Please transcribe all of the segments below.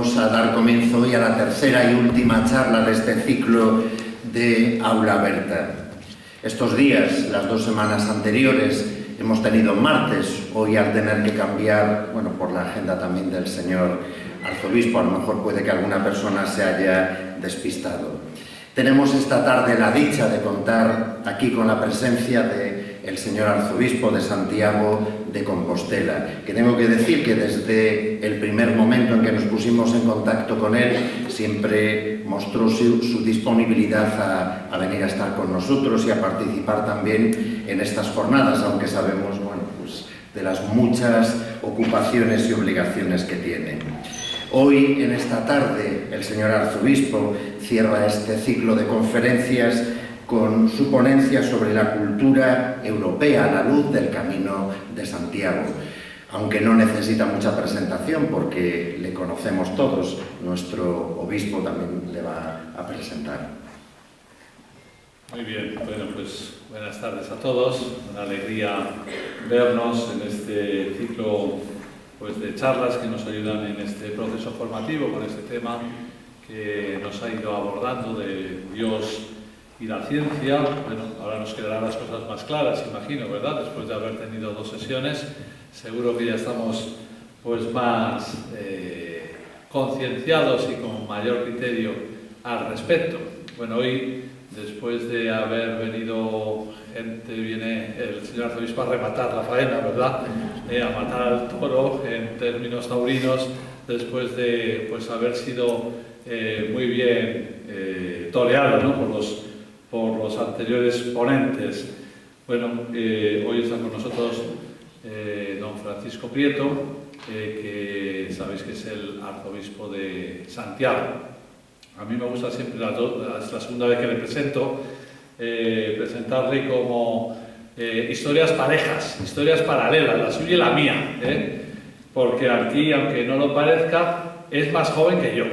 Vamos a dar comienzo hoy a la tercera y última charla de este ciclo de Aula Aberta. Estos días, las 2 semanas anteriores, hemos tenido martes. Hoy, al tener que cambiar, por la agenda también del señor arzobispo, a lo mejor puede que alguna persona se haya despistado. Tenemos esta tarde la dicha de contar aquí con la presencia del señor arzobispo de Santiago de Compostela, que tengo que decir que desde el primer momento en que nos pusimos en contacto con él, siempre mostró su disponibilidad a venir a estar con nosotros y a participar también en estas jornadas, aunque sabemos de las muchas ocupaciones y obligaciones que tiene. Hoy, en esta tarde, el señor arzobispo cierra este ciclo de conferencias con su ponencia sobre la cultura europea a la luz del Camino de Santiago. Aunque no necesita mucha presentación porque le conocemos todos, nuestro obispo también le va a presentar. Muy bien, buenas tardes a todos. Una alegría vernos en este ciclo de charlas que nos ayudan en este proceso formativo con este tema que nos ha ido abordando de Dios y la ciencia. Ahora nos quedarán las cosas más claras, imagino, ¿verdad? Después de haber tenido 2 sesiones, seguro que ya estamos más concienciados y con mayor criterio al respecto. Hoy, después de haber venido gente, viene el señor arzobispo a rematar la faena, ¿verdad? A matar al toro en términos taurinos, después de haber sido muy bien toreado, ¿no? por los anteriores ponentes. Hoy está con nosotros don Francisco Prieto, que sabéis que es el arzobispo de Santiago. A mí me gusta siempre, es la segunda vez que le presento, presentarle como historias parejas, historias paralelas, la suya y la mía, porque aquí, aunque no lo parezca, es más joven que yo.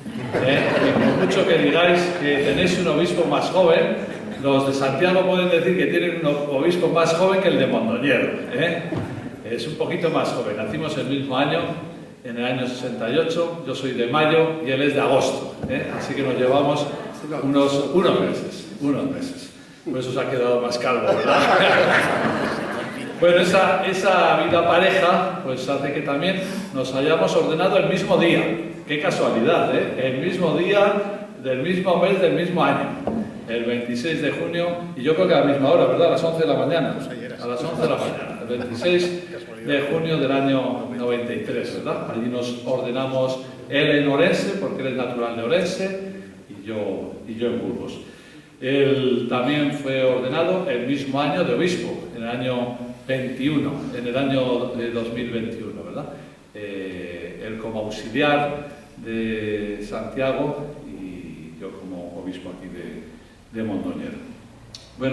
Y por mucho que digáis que tenéis un obispo más joven, los de Santiago pueden decir que tienen un obispo más joven que el de Mondoñedo. Es un poquito más joven, nacimos el mismo año, en el año 68, yo soy de mayo y él es de agosto, así que nos llevamos unos meses. Por eso se ha quedado más calvo, ¿verdad? Esa vida pareja hace que también nos hayamos ordenado el mismo día. Qué casualidad, el mismo día, del mismo mes, del mismo año. El 26 de junio, y yo creo que a la misma hora, ¿verdad? A las 11 de la mañana. A las 11 de la mañana. El 26 de junio del año 93, ¿verdad? Allí nos ordenamos él en Orense, porque él es natural de Orense, y yo en Burgos. Él también fue ordenado el mismo año de obispo, en el año 21, en el año 2021, ¿verdad? Él como auxiliar de Santiago y yo como obispo aquí de Mondoñedo.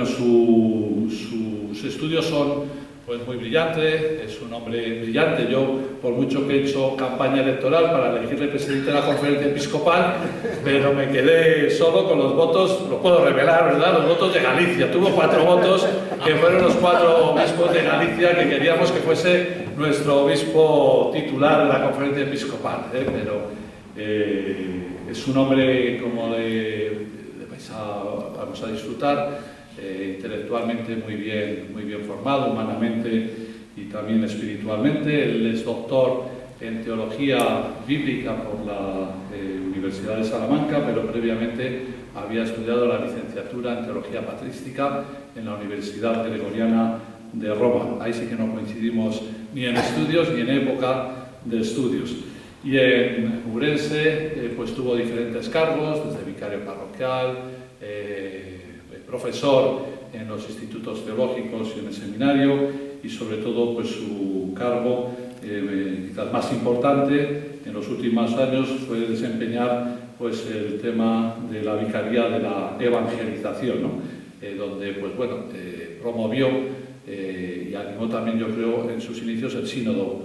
Sus estudios son muy brillantes, es un hombre brillante. Yo, por mucho que he hecho campaña electoral para elegirle presidente de la conferencia episcopal, pero me quedé solo con los votos, lo puedo revelar, ¿verdad? Los votos de Galicia. Tuvo 4 votos, que fueron los 4 obispos de Galicia que queríamos que fuese nuestro obispo titular de la conferencia episcopal, pero es un hombre como vamos a disfrutar, intelectualmente muy bien formado, humanamente y también espiritualmente. Él es doctor en teología bíblica por la Universidad de Salamanca, pero previamente había estudiado la licenciatura en teología patrística en la Universidad Gregoriana de Roma. Ahí sí que no coincidimos ni en estudios ni en época de estudios. Y en Urense tuvo diferentes cargos, desde vicario parroquial, profesor en los institutos teológicos y en el seminario, y sobre todo su cargo quizás más importante en los últimos años fue desempeñar el tema de la vicaría de la evangelización, ¿no? Donde promovió y animó también, yo creo, en sus inicios el sínodo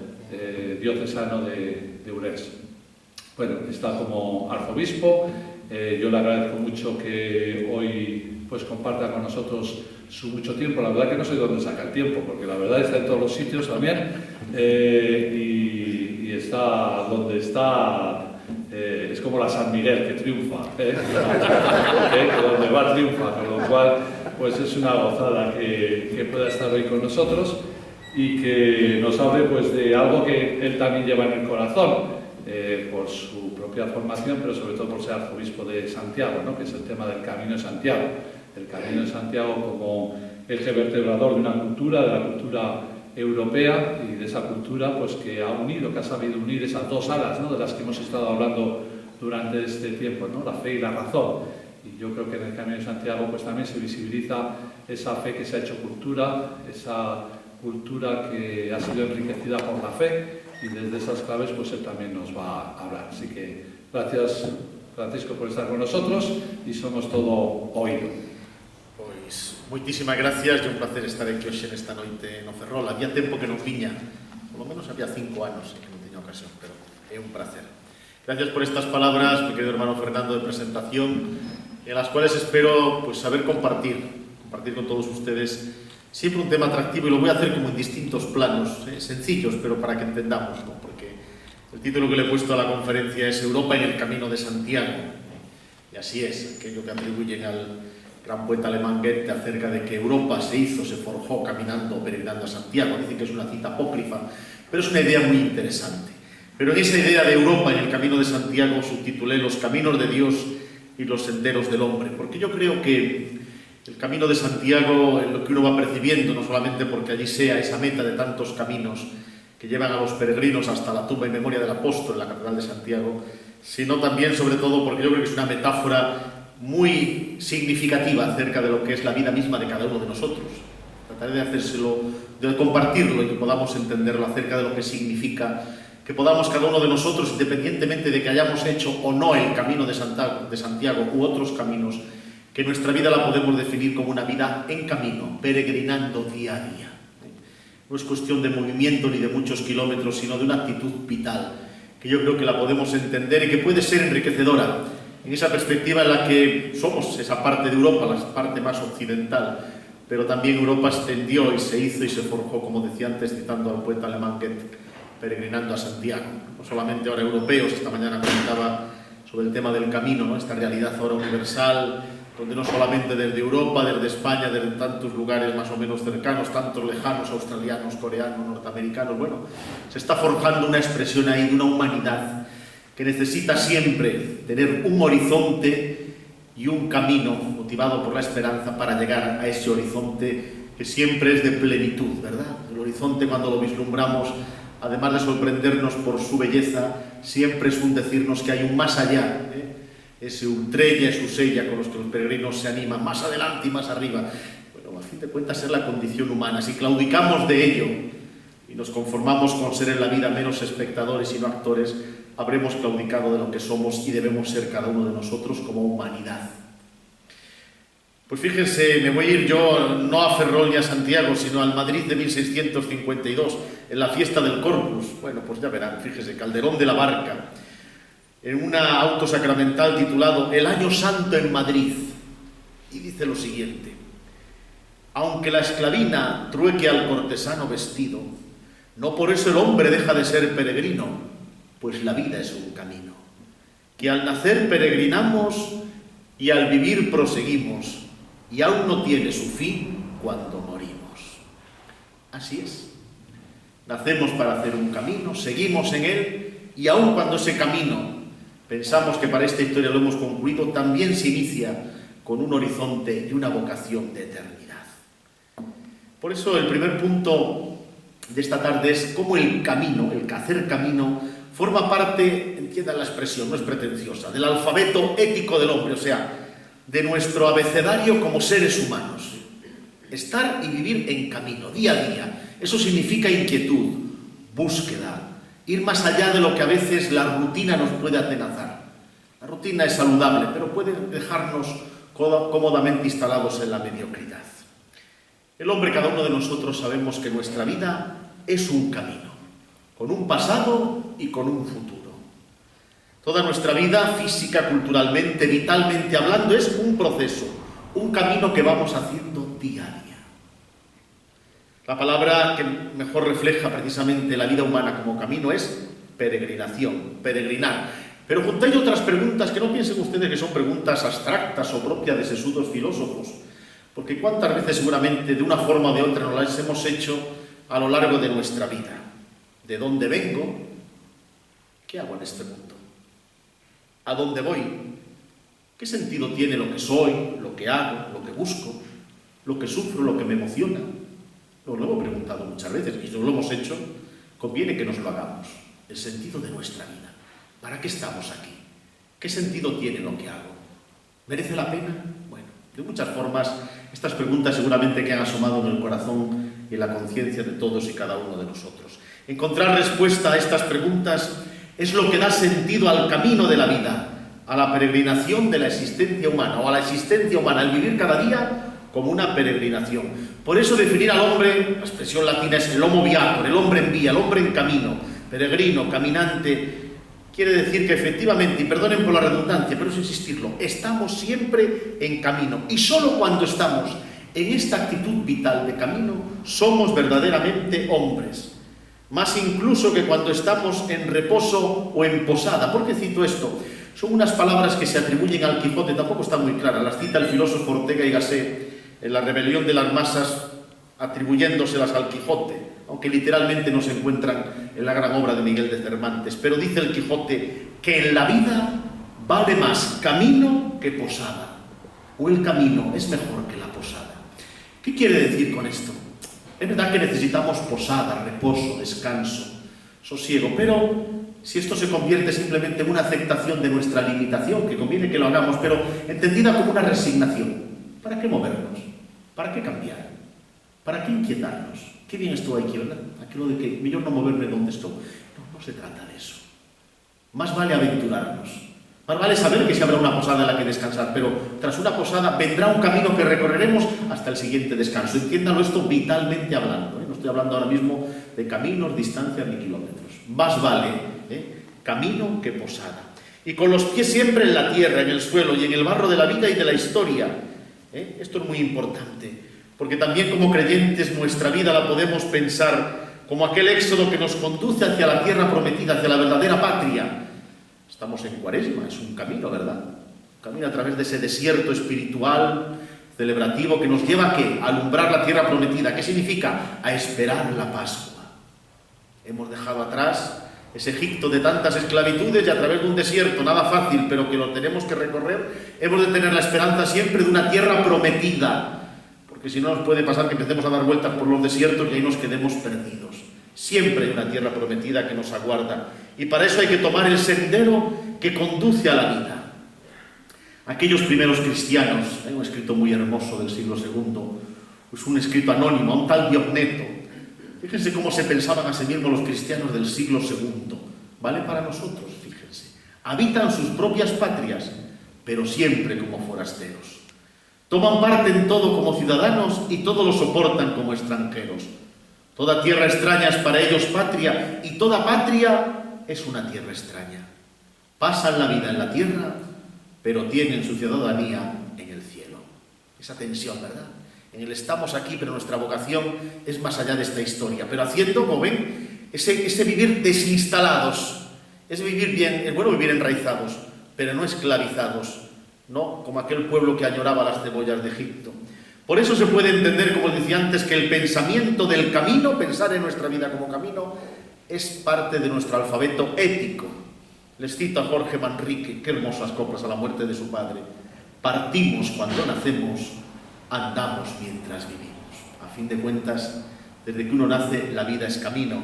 diocesano de Urense. Está como arzobispo. Yo le agradezco mucho que hoy comparta con nosotros su mucho tiempo. La verdad que no sé dónde saca el tiempo, porque la verdad está en todos los sitios también, y está donde está es como la San Miguel, que triunfa, que donde va triunfa, con lo cual pues es una gozada que pueda estar hoy con nosotros y que nos hable pues de algo que él también lleva en el corazón, por su propia formación, pero sobre todo por ser arzobispo de Santiago, ¿no? Que es el tema del Camino de Santiago. El Camino de Santiago como eje vertebrador de una cultura, de la cultura europea, y de esa cultura pues que ha unido, que ha sabido unir esas dos alas, ¿no? De las que hemos estado hablando durante este tiempo, ¿no? La fe y la razón. Y yo creo que en el Camino de Santiago pues también se visibiliza esa fe que se ha hecho cultura, esa cultura que ha sido enriquecida por la fe, y desde esas claves pues él también nos va a hablar. Así que gracias, Francisco, por estar con nosotros, y somos todo oído. Pois, moitísimas gracias, é un placer estar aquí hoxe nesta noite no Ferrol. Había tempo que non viña, polo menos había 5 anos que non teña ocasión, pero é un placer. Gracias por estas palabras, mi querido hermano Fernando, de presentación, en las cuales espero pues saber compartir con todos ustedes siempre un tema atractivo, y lo voy a hacer como en distintos planos, sencillos, pero para que entendamos, ¿no? Porque el título que le he puesto a la conferencia es Europa en el Camino de Santiago, y así es, aquello que atribuyen al gran poeta alemán Goethe acerca de que Europa se hizo, se forjó caminando o peregrinando a Santiago. Dicen que es una cita apócrifa, pero es una idea muy interesante. Pero en esa idea de Europa en el Camino de Santiago subtitulé Los caminos de Dios y los senderos del hombre, porque yo creo que el Camino de Santiago, en lo que uno va percibiendo, no solamente porque allí sea esa meta de tantos caminos que llevan a los peregrinos hasta la tumba y memoria del apóstol en la Catedral de Santiago, sino también, sobre todo, porque yo creo que es una metáfora muy significativa acerca de lo que es la vida misma de cada uno de nosotros. Trataré de hacérselo, de compartirlo, y que podamos entenderlo acerca de lo que significa que podamos cada uno de nosotros, independientemente de que hayamos hecho o no el Camino de Santiago u otros caminos, que nuestra vida la podemos definir como una vida en camino, peregrinando día a día. No es cuestión de movimiento ni de muchos kilómetros, sino de una actitud vital, que yo creo que la podemos entender y que puede ser enriquecedora en esa perspectiva en la que somos esa parte de Europa, la parte más occidental, pero también Europa extendió y se hizo y se forjó, como decía antes, citando al poeta alemán Goethe, peregrinando a Santiago. No solamente ahora europeos, esta mañana comentaba sobre el tema del camino, ¿no? Esta realidad ahora universal, donde no solamente desde Europa, desde España, desde tantos lugares más o menos cercanos, tantos lejanos, australianos, coreanos, norteamericanos, bueno, se está forjando una expresión ahí de una humanidad que necesita siempre tener un horizonte y un camino motivado por la esperanza para llegar a ese horizonte que siempre es de plenitud, ¿verdad? El horizonte, cuando lo vislumbramos, además de sorprendernos por su belleza, siempre es un decirnos que hay un más allá, ese ultrella y su sella con los que los peregrinos se animan, más adelante y más arriba. Bueno, a fin de cuentas es la condición humana. Si claudicamos de ello y nos conformamos con ser en la vida menos espectadores y no actores, habremos claudicado de lo que somos y debemos ser cada uno de nosotros como humanidad. Pues fíjense, me voy a ir yo no a Ferrol ni a Santiago, sino al Madrid de 1652, en la fiesta del Corpus. Bueno, pues ya verán, fíjese, Calderón de la Barca, en una auto sacramental titulado El Año Santo en Madrid, y dice lo siguiente: aunque la esclavina trueque al cortesano vestido, no por eso el hombre deja de ser peregrino, pues la vida es un camino, que al nacer peregrinamos y al vivir proseguimos, y aún no tiene su fin cuando morimos. Así es. Nacemos para hacer un camino, seguimos en él, y aun cuando ese camino pensamos que para esta historia lo hemos concluido, también se inicia con un horizonte y una vocación de eternidad. Por eso el primer punto de esta tarde es cómo el camino, el hacer camino, forma parte, entiendan la expresión, no es pretenciosa, del alfabeto ético del hombre, o sea, de nuestro abecedario como seres humanos. Estar y vivir en camino, día a día. Eso significa inquietud, búsqueda, ir más allá de lo que a veces la rutina nos puede atenazar. La rutina es saludable, pero puede dejarnos cómodamente instalados en la mediocridad. El hombre, cada uno de nosotros, sabemos que nuestra vida es un camino, con un pasado y con un futuro. Toda nuestra vida, física, culturalmente, vitalmente hablando, es un proceso, un camino que vamos haciendo día a día. La palabra que mejor refleja precisamente la vida humana como camino es peregrinación, peregrinar. Pero junto hay otras preguntas que no piensen ustedes que son preguntas abstractas o propias de sesudos filósofos, porque cuántas veces seguramente de una forma o de otra nos las hemos hecho a lo largo de nuestra vida. ¿De dónde vengo? ¿Qué hago en este mundo? ¿A dónde voy? ¿Qué sentido tiene lo que soy, lo que hago, lo que busco, lo que sufro, lo que me emociona? Nos lo hemos preguntado muchas veces y si no lo hemos hecho, conviene que nos lo hagamos. El sentido de nuestra vida. ¿Para qué estamos aquí? ¿Qué sentido tiene lo que hago? ¿Merece la pena? Bueno, de muchas formas, estas preguntas seguramente que han asomado en el corazón y en la conciencia de todos y cada uno de nosotros. Encontrar respuesta a estas preguntas es lo que da sentido al camino de la vida, a la peregrinación de la existencia humana, o a la existencia humana, el vivir cada día como una peregrinación. Por eso definir al hombre, la expresión latina es el homo viator, el hombre en vía, el hombre en camino, peregrino, caminante, quiere decir que efectivamente, y perdonen por la redundancia, pero es insistirlo, estamos siempre en camino. Y solo cuando estamos en esta actitud vital de camino, somos verdaderamente hombres. Más incluso que cuando estamos en reposo o en posada. ¿Por qué cito esto? Son unas palabras que se atribuyen al Quijote, tampoco están muy claras. Las cita el filósofo Ortega y Gasset en La rebelión de las masas, atribuyéndoselas al Quijote, aunque literalmente no se encuentran en la gran obra de Miguel de Cervantes. Pero dice el Quijote que en la vida vale más camino que posada, o el camino es mejor que la posada. ¿Qué quiere decir con esto? Es verdad que necesitamos posada, reposo, descanso, sosiego, pero si esto se convierte simplemente en una aceptación de nuestra limitación, que conviene que lo hagamos, pero entendida como una resignación, ¿para qué movernos? ¿Para qué cambiar? ¿Para qué inquietarnos? Qué bien estoy aquí, ¿verdad? Aquello de que mejor no moverme donde estoy. No se trata de eso. Más vale aventurarnos. Más vale saber que si habrá una posada en la que descansar, pero tras una posada vendrá un camino que recorreremos hasta el siguiente descanso. Entiéndalo esto vitalmente hablando, ¿eh? No estoy hablando ahora mismo de caminos, distancias ni kilómetros. Más vale camino que posada. Y con los pies siempre en la tierra, en el suelo y en el barro de la vida y de la historia. Esto es muy importante, porque también como creyentes nuestra vida la podemos pensar como aquel éxodo que nos conduce hacia la tierra prometida, hacia la verdadera patria. Estamos en Cuaresma, es un camino, ¿verdad? Un camino a través de ese desierto espiritual, celebrativo, que nos lleva ¿a qué? A alumbrar la tierra prometida. ¿Qué significa? A esperar la Pascua. Hemos dejado atrás ese Egipto de tantas esclavitudes y a través de un desierto, nada fácil, pero que lo tenemos que recorrer, hemos de tener la esperanza siempre de una tierra prometida. Porque si no nos puede pasar que empecemos a dar vueltas por los desiertos y ahí nos quedemos perdidos. Siempre hay una tierra prometida que nos aguarda. Y para eso hay que tomar el sendero que conduce a la vida. Aquellos primeros cristianos, hay un escrito muy hermoso del siglo II, es un escrito anónimo, a un tal Diogneto. Fíjense cómo se pensaban a sí mismos los cristianos del siglo II. Vale para nosotros, fíjense. Habitan sus propias patrias, pero siempre como forasteros. Toman parte en todo como ciudadanos y todo lo soportan como extranjeros. Toda tierra extraña es para ellos patria y toda patria es una tierra extraña. Pasan la vida en la tierra, pero tienen su ciudadanía en el cielo. Esa tensión, ¿verdad? En el estamos aquí, pero nuestra vocación es más allá de esta historia. Pero haciendo, como ven, ese vivir desinstalados, es vivir bien, es bueno vivir enraizados, pero no esclavizados, no como aquel pueblo que añoraba las cebollas de Egipto. Por eso se puede entender, como decía antes, que el pensamiento del camino, pensar en nuestra vida como camino, es parte de nuestro alfabeto ético. Les cito a Jorge Manrique, qué hermosas coplas a la muerte de su padre. Partimos cuando nacemos, andamos mientras vivimos. A fin de cuentas, desde que uno nace, la vida es camino.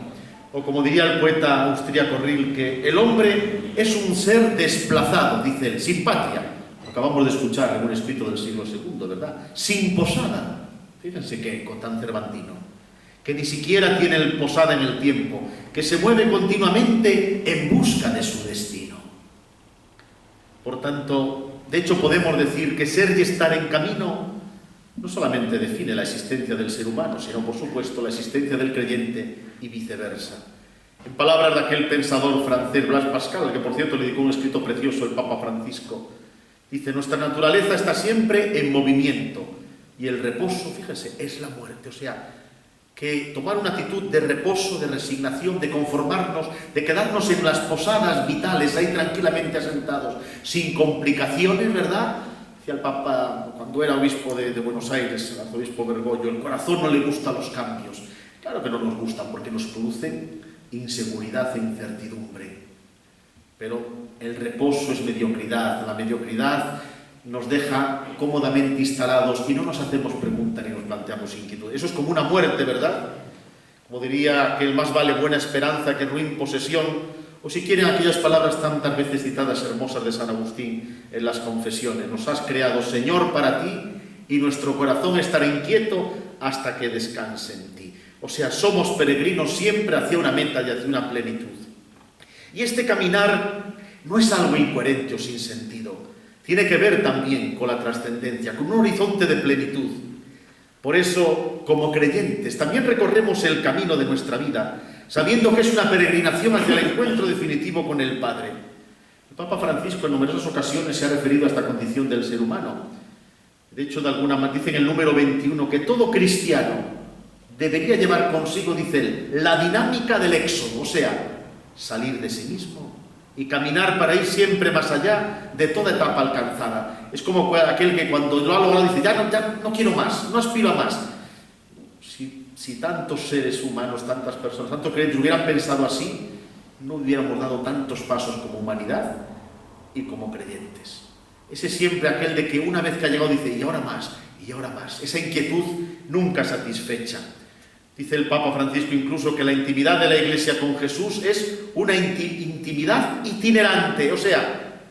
O como diría el poeta austríaco Rilke, el hombre es un ser desplazado, dice él, sin patria. Acabamos de escuchar en un escrito del siglo II, ¿verdad? Sin posada. Fíjense qué eco tan cervantino. Que ni siquiera tiene el posada en el tiempo, que se mueve continuamente en busca de su destino. Por tanto, de hecho podemos decir que ser y estar en camino no solamente define la existencia del ser humano, sino por supuesto la existencia del creyente y viceversa. En palabras de aquel pensador francés Blaise Pascal, que por cierto le dedicó un escrito precioso el Papa Francisco, dice, nuestra naturaleza está siempre en movimiento y el reposo, fíjese, es la muerte. O sea, que tomar una actitud de reposo, de resignación, de conformarnos, de quedarnos en las posadas vitales, ahí tranquilamente asentados, sin complicaciones, ¿verdad? Decía el Papa cuando era obispo de Buenos Aires, el arzobispo Bergoglio, el corazón no le gusta los cambios. Claro que no nos gustan porque nos producen inseguridad e incertidumbre. Pero el reposo es mediocridad, la mediocridad nos deja cómodamente instalados y no nos hacemos preguntas ni nos planteamos inquietud. Eso es como una muerte, ¿verdad? Como diría que el más vale buena esperanza que ruin posesión, o si quieren aquellas palabras tantas veces citadas hermosas de San Agustín en las confesiones. Nos has creado, Señor, para ti, y nuestro corazón estará inquieto hasta que descanse en ti. O sea, somos peregrinos siempre hacia una meta y hacia una plenitud. Y este caminar no es algo incoherente o sin sentido. Tiene que ver también con la trascendencia, con un horizonte de plenitud. Por eso, como creyentes, también recorremos el camino de nuestra vida, sabiendo que es una peregrinación hacia el encuentro definitivo con el Padre. El Papa Francisco en numerosas ocasiones se ha referido a esta condición del ser humano. De hecho, de alguna manera dice en el número 21 que todo cristiano debería llevar consigo, dice él, la dinámica del éxodo, o sea, salir de sí mismo y caminar para ir siempre más allá de toda etapa alcanzada. Es como aquel que cuando lo ha logrado dice, ya no quiero más, no aspiro a más. Si tantos seres humanos, tantas personas, tantos creyentes hubieran pensado así, no hubiéramos dado tantos pasos como humanidad y como creyentes. Ese siempre aquel de que una vez que ha llegado dice, y ahora más, y ahora más. Esa inquietud nunca satisfecha. Dice el Papa Francisco incluso que la intimidad de la Iglesia con Jesús es una intimidad itinerante, o sea,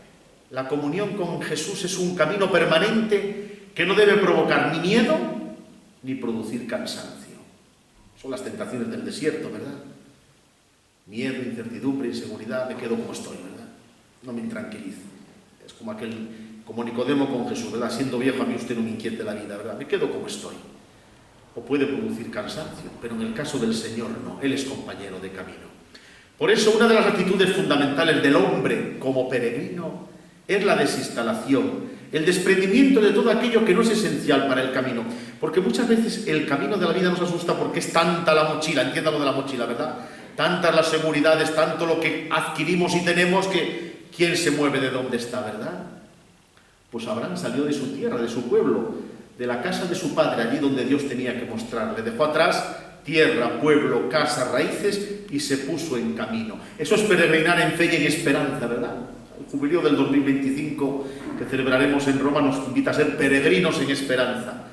la comunión con Jesús es un camino permanente que no debe provocar ni miedo ni producir cansancio. Son las tentaciones del desierto, ¿verdad? Miedo, incertidumbre, inseguridad, me quedo como estoy, ¿verdad? No me intranquilizo. Es como Nicodemo con Jesús, ¿verdad? Siendo viejo a mí usted no me inquiete la vida, ¿verdad? Me quedo como estoy. O puede producir cansancio, pero en el caso del Señor no, Él es compañero de camino. Por eso una de las actitudes fundamentales del hombre como peregrino es la desinstalación, el desprendimiento de todo aquello que no es esencial para el camino. Porque muchas veces el camino de la vida nos asusta porque es tanta la mochila, entiéndalo de la mochila, ¿verdad? Tantas las seguridades, tanto lo que adquirimos y tenemos que ¿quién se mueve de dónde está, verdad? Pues Abraham salió de su tierra, de su pueblo, de la casa de su padre, allí donde Dios tenía que mostrarle. Dejó atrás tierra, pueblo, casa, raíces y se puso en camino. Eso es peregrinar en fe y en esperanza, ¿verdad? El jubileo del 2025 que celebraremos en Roma nos invita a ser peregrinos en esperanza.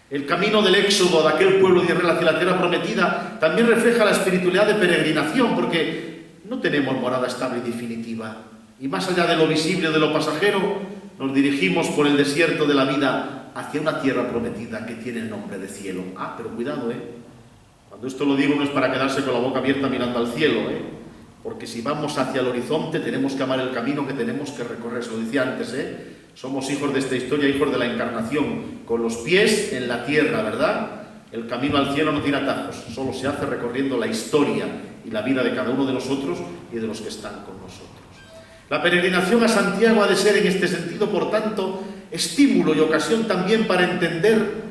El camino del éxodo de aquel pueblo de Israel hacia la tierra prometida también refleja la espiritualidad de peregrinación, porque no tenemos morada estable y definitiva. Y más allá de lo visible o de lo pasajero, nos dirigimos por el desierto de la vida hacia una tierra prometida que tiene el nombre de cielo. Ah, pero cuidado, Cuando esto lo digo no es para quedarse con la boca abierta mirando al cielo, Porque si vamos hacia el horizonte tenemos que amar el camino que tenemos que recorrer. Se lo decía antes, Somos hijos de esta historia, hijos de la encarnación, con los pies en la tierra, ¿verdad? El camino al cielo no tiene atajos, solo se hace recorriendo la historia y la vida de cada uno de nosotros y de los que están con nosotros. La peregrinación a Santiago ha de ser en este sentido, por tanto, estímulo y ocasión también para entender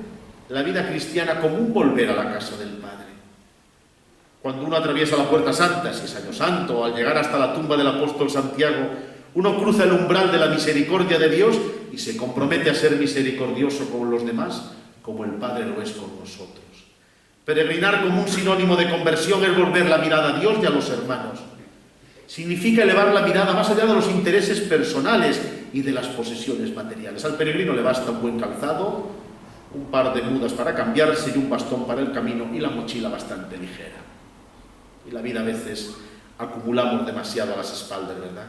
la vida cristiana como un volver a la casa del Padre. Cuando uno atraviesa la Puerta Santa, si es Año Santo, o al llegar hasta la tumba del apóstol Santiago, uno cruza el umbral de la misericordia de Dios y se compromete a ser misericordioso con los demás, como el Padre lo es con nosotros. Peregrinar como un sinónimo de conversión es volver la mirada a Dios y a los hermanos. Significa elevar la mirada más allá de los intereses personales y de las posesiones materiales. Al peregrino le basta un buen calzado, un par de mudas para cambiarse y un bastón para el camino y la mochila bastante ligera. Y la vida a veces acumulamos demasiado a las espaldas, ¿verdad?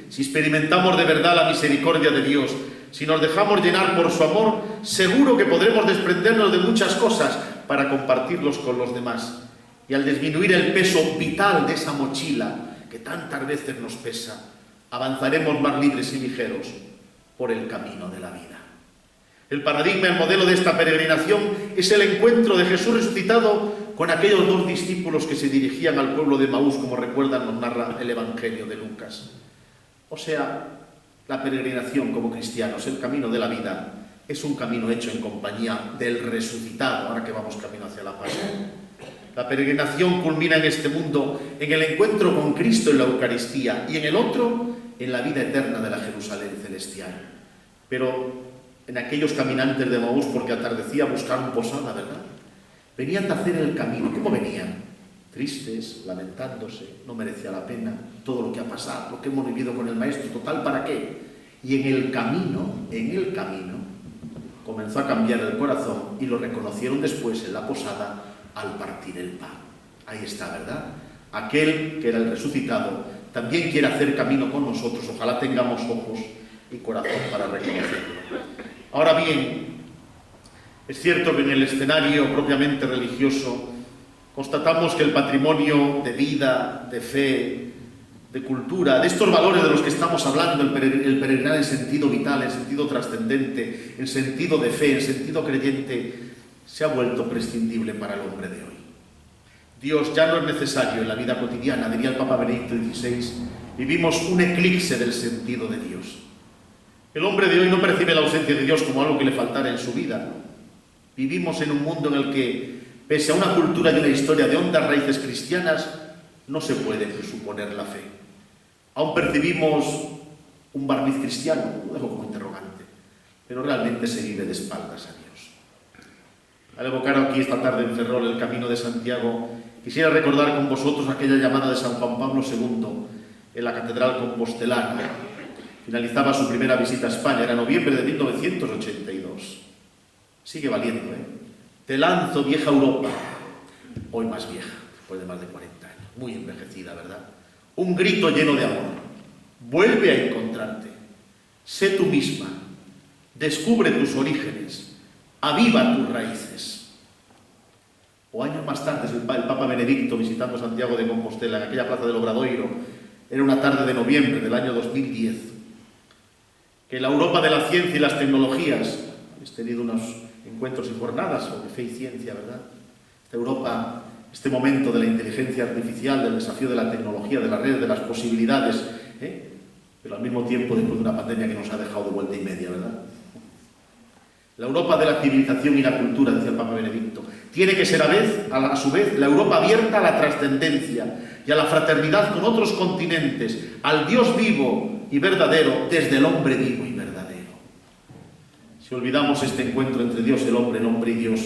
Si experimentamos de verdad la misericordia de Dios, si nos dejamos llenar por su amor, seguro que podremos desprendernos de muchas cosas para compartirlos con los demás. Y al disminuir el peso vital de esa mochila que tantas veces nos pesa, avanzaremos más libres y ligeros por el camino de la vida. El paradigma, el modelo de esta peregrinación es el encuentro de Jesús resucitado con aquellos dos discípulos que se dirigían al pueblo de Maús, como recuerdan, nos narra el Evangelio de Lucas. O sea, la peregrinación como cristianos, el camino de la vida, es un camino hecho en compañía del resucitado, ahora que vamos camino hacia la Pascua. La peregrinación culmina en este mundo en el encuentro con Cristo en la Eucaristía y en el otro en la vida eterna de la Jerusalén celestial. Pero en aquellos caminantes de Emaús, porque atardecía, buscaron posada, ¿verdad? Venían de hacer el camino. ¿Cómo venían? Tristes, lamentándose, no merecía la pena todo lo que ha pasado, lo que hemos vivido con el Maestro, total, ¿para qué? Y en el camino, comenzó a cambiar el corazón y lo reconocieron después en la posada al partir el pan. Ahí está, ¿verdad? Aquel que era el resucitado también quiere hacer camino con nosotros. Ojalá tengamos ojos y corazón para reconocerlo. Ahora bien, es cierto que en el escenario propiamente religioso constatamos que el patrimonio de vida, de fe, de cultura, de estos valores de los que estamos hablando, el peregrinar en sentido vital, en sentido trascendente, en sentido de fe, en sentido creyente, se ha vuelto prescindible para el hombre de hoy. Dios ya no es necesario en la vida cotidiana, diría el Papa Benedicto XVI, vivimos un eclipse del sentido de Dios. El hombre de hoy no percibe la ausencia de Dios como algo que le faltara en su vida. Vivimos en un mundo en el que, pese a una cultura y una historia de hondas raíces cristianas, no se puede presuponer la fe. Aún percibimos un barniz cristiano, lo dejo como interrogante, pero realmente se vive de espaldas a Dios. Al evocar aquí esta tarde en Ferrol el Camino de Santiago, quisiera recordar con vosotros aquella llamada de San Juan Pablo II en la Catedral Compostelana. Finalizaba su primera visita a España, era noviembre de 1982. Sigue valiendo, ¿eh? Te lanzo, vieja Europa, hoy más vieja, después de más de 40 años, muy envejecida, ¿verdad? Un grito lleno de amor. Vuelve a encontrarte, sé tú misma, descubre tus orígenes, aviva tus raíces. O años más tarde, el Papa Benedicto visitando Santiago de Compostela, en aquella plaza del Obradoiro, era una tarde de noviembre del año 2010, que la Europa de la ciencia y las tecnologías, habéis tenido unos encuentros y jornadas sobre fe y ciencia, ¿verdad? Esta Europa, este momento de la inteligencia artificial, del desafío de la tecnología, de las redes, de las posibilidades, pero al mismo tiempo después de una pandemia que nos ha dejado de vuelta y media, ¿verdad? La Europa de la civilización y la cultura, decía el Papa Benedicto, tiene que ser a su vez la Europa abierta a la trascendencia y a la fraternidad con otros continentes, al Dios vivo y verdadero desde el hombre vivo y verdadero. Si olvidamos este encuentro entre Dios, el hombre y Dios,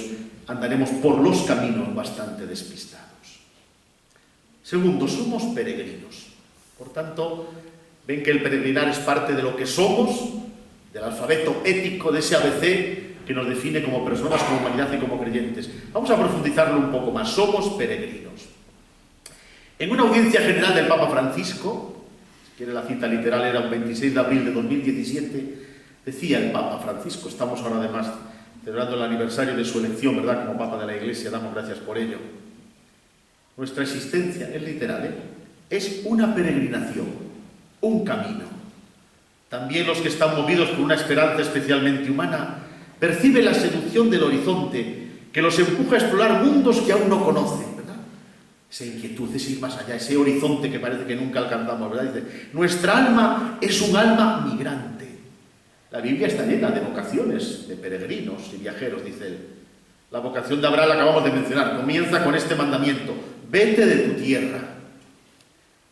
andaremos por los caminos bastante despistados. Segundo, somos peregrinos. Por tanto, ven que el peregrinar es parte de lo que somos, del alfabeto ético, de ese ABC que nos define como personas, como humanidad y como creyentes. Vamos a profundizarlo un poco más. Somos peregrinos. En una audiencia general del Papa Francisco, si quiere la cita literal era un 26 de abril de 2017, decía el Papa Francisco, estamos ahora además celebrando el aniversario de su elección, ¿verdad?, como Papa de la Iglesia, damos gracias por ello. Nuestra existencia, es literal, es una peregrinación, un camino. También los que están movidos por una esperanza especialmente humana perciben la seducción del horizonte que los empuja a explorar mundos que aún no conocen, ¿verdad? Esa inquietud, ese ir más allá, ese horizonte que parece que nunca alcanzamos, ¿verdad? Dice, nuestra alma es un alma migrante. La Biblia está llena de vocaciones, de peregrinos y viajeros, dice él. La vocación de Abraham la acabamos de mencionar, comienza con este mandamiento, vete de tu tierra.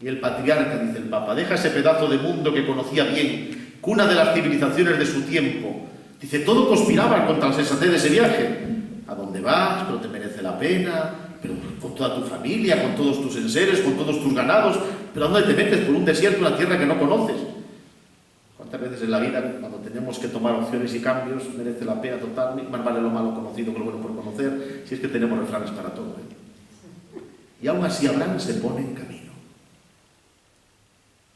Y el patriarca, dice el Papa, deja ese pedazo de mundo que conocía bien, cuna de las civilizaciones de su tiempo. Dice, todo conspiraba contra la sensatez de ese viaje. ¿A dónde vas? Pero te merece la pena, pero con toda tu familia, con todos tus enseres, con todos tus ganados, pero ¿a dónde te metes? Por un desierto, una tierra que no conoces. ¿Cuántas veces en la vida, cuando tenemos que tomar opciones y cambios, merece la pena total? Más vale lo malo conocido que lo bueno por conocer, si es que tenemos refranes para todo, Y aún así Abraham se pone en camino.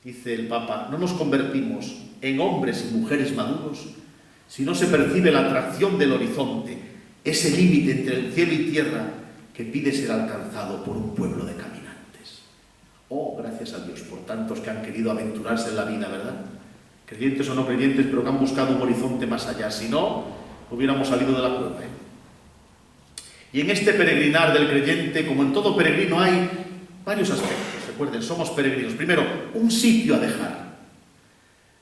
Dice el Papa, no nos convertimos en hombres y mujeres maduros si no se percibe la atracción del horizonte, ese límite entre el cielo y tierra que pide ser alcanzado por un pueblo de caminantes. Oh, gracias a Dios por tantos que han querido aventurarse en la vida, ¿verdad? Creyentes o no creyentes, pero que han buscado un horizonte más allá. Si no, hubiéramos salido de la cueva. Y en este peregrinar del creyente, como en todo peregrino, hay varios aspectos. Recuerden, somos peregrinos. Primero, un sitio a dejar.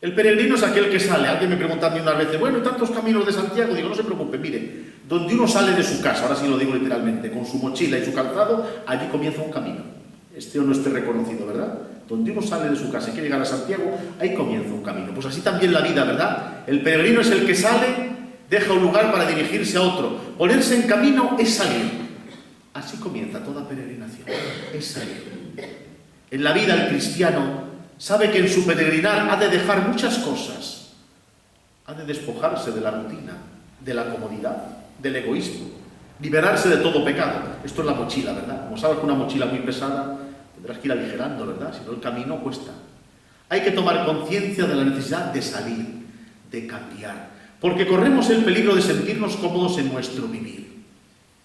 El peregrino es aquel que sale. Alguien me pregunta a mí unas veces, bueno, tantos caminos de Santiago. Digo, no se preocupe, mire, donde uno sale de su casa, ahora sí lo digo literalmente, con su mochila y su calzado, allí comienza un camino. Este o no esté reconocido, ¿verdad? Donde uno sale de su casa y quiere llegar a Santiago, ahí comienza un camino. Pues así también la vida, ¿verdad? El peregrino es el que sale, deja un lugar para dirigirse a otro. Ponerse en camino es salir. Así comienza toda peregrinación, es salir. En la vida el cristiano sabe que en su peregrinar ha de dejar muchas cosas. Ha de despojarse de la rutina, de la comodidad, del egoísmo, liberarse de todo pecado. Esto es la mochila, ¿verdad? Como sabes que una mochila muy pesada tendrás que ir aligerando, ¿verdad? Si no, el camino cuesta. Hay que tomar conciencia de la necesidad de salir, de cambiar, porque corremos el peligro de sentirnos cómodos en nuestro vivir.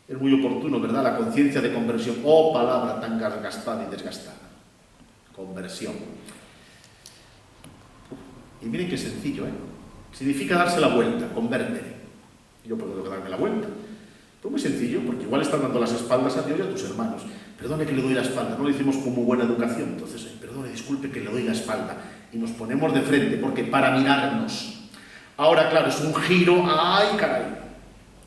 Es muy oportuno, ¿verdad? La conciencia de conversión. Oh, palabra tan gastada y desgastada. Conversión. Y miren qué sencillo, ¿eh? Significa darse la vuelta, convertir. Yo puedo darme la vuelta. Todo muy sencillo, porque igual están dando las espaldas a Dios y a tus hermanos. Perdone que le doy la espalda, no lo hicimos como buena educación. Entonces, perdone, disculpe que le doy la espalda. Y nos ponemos de frente, porque para mirarnos. Ahora, claro, es un giro, ¡ay, caray!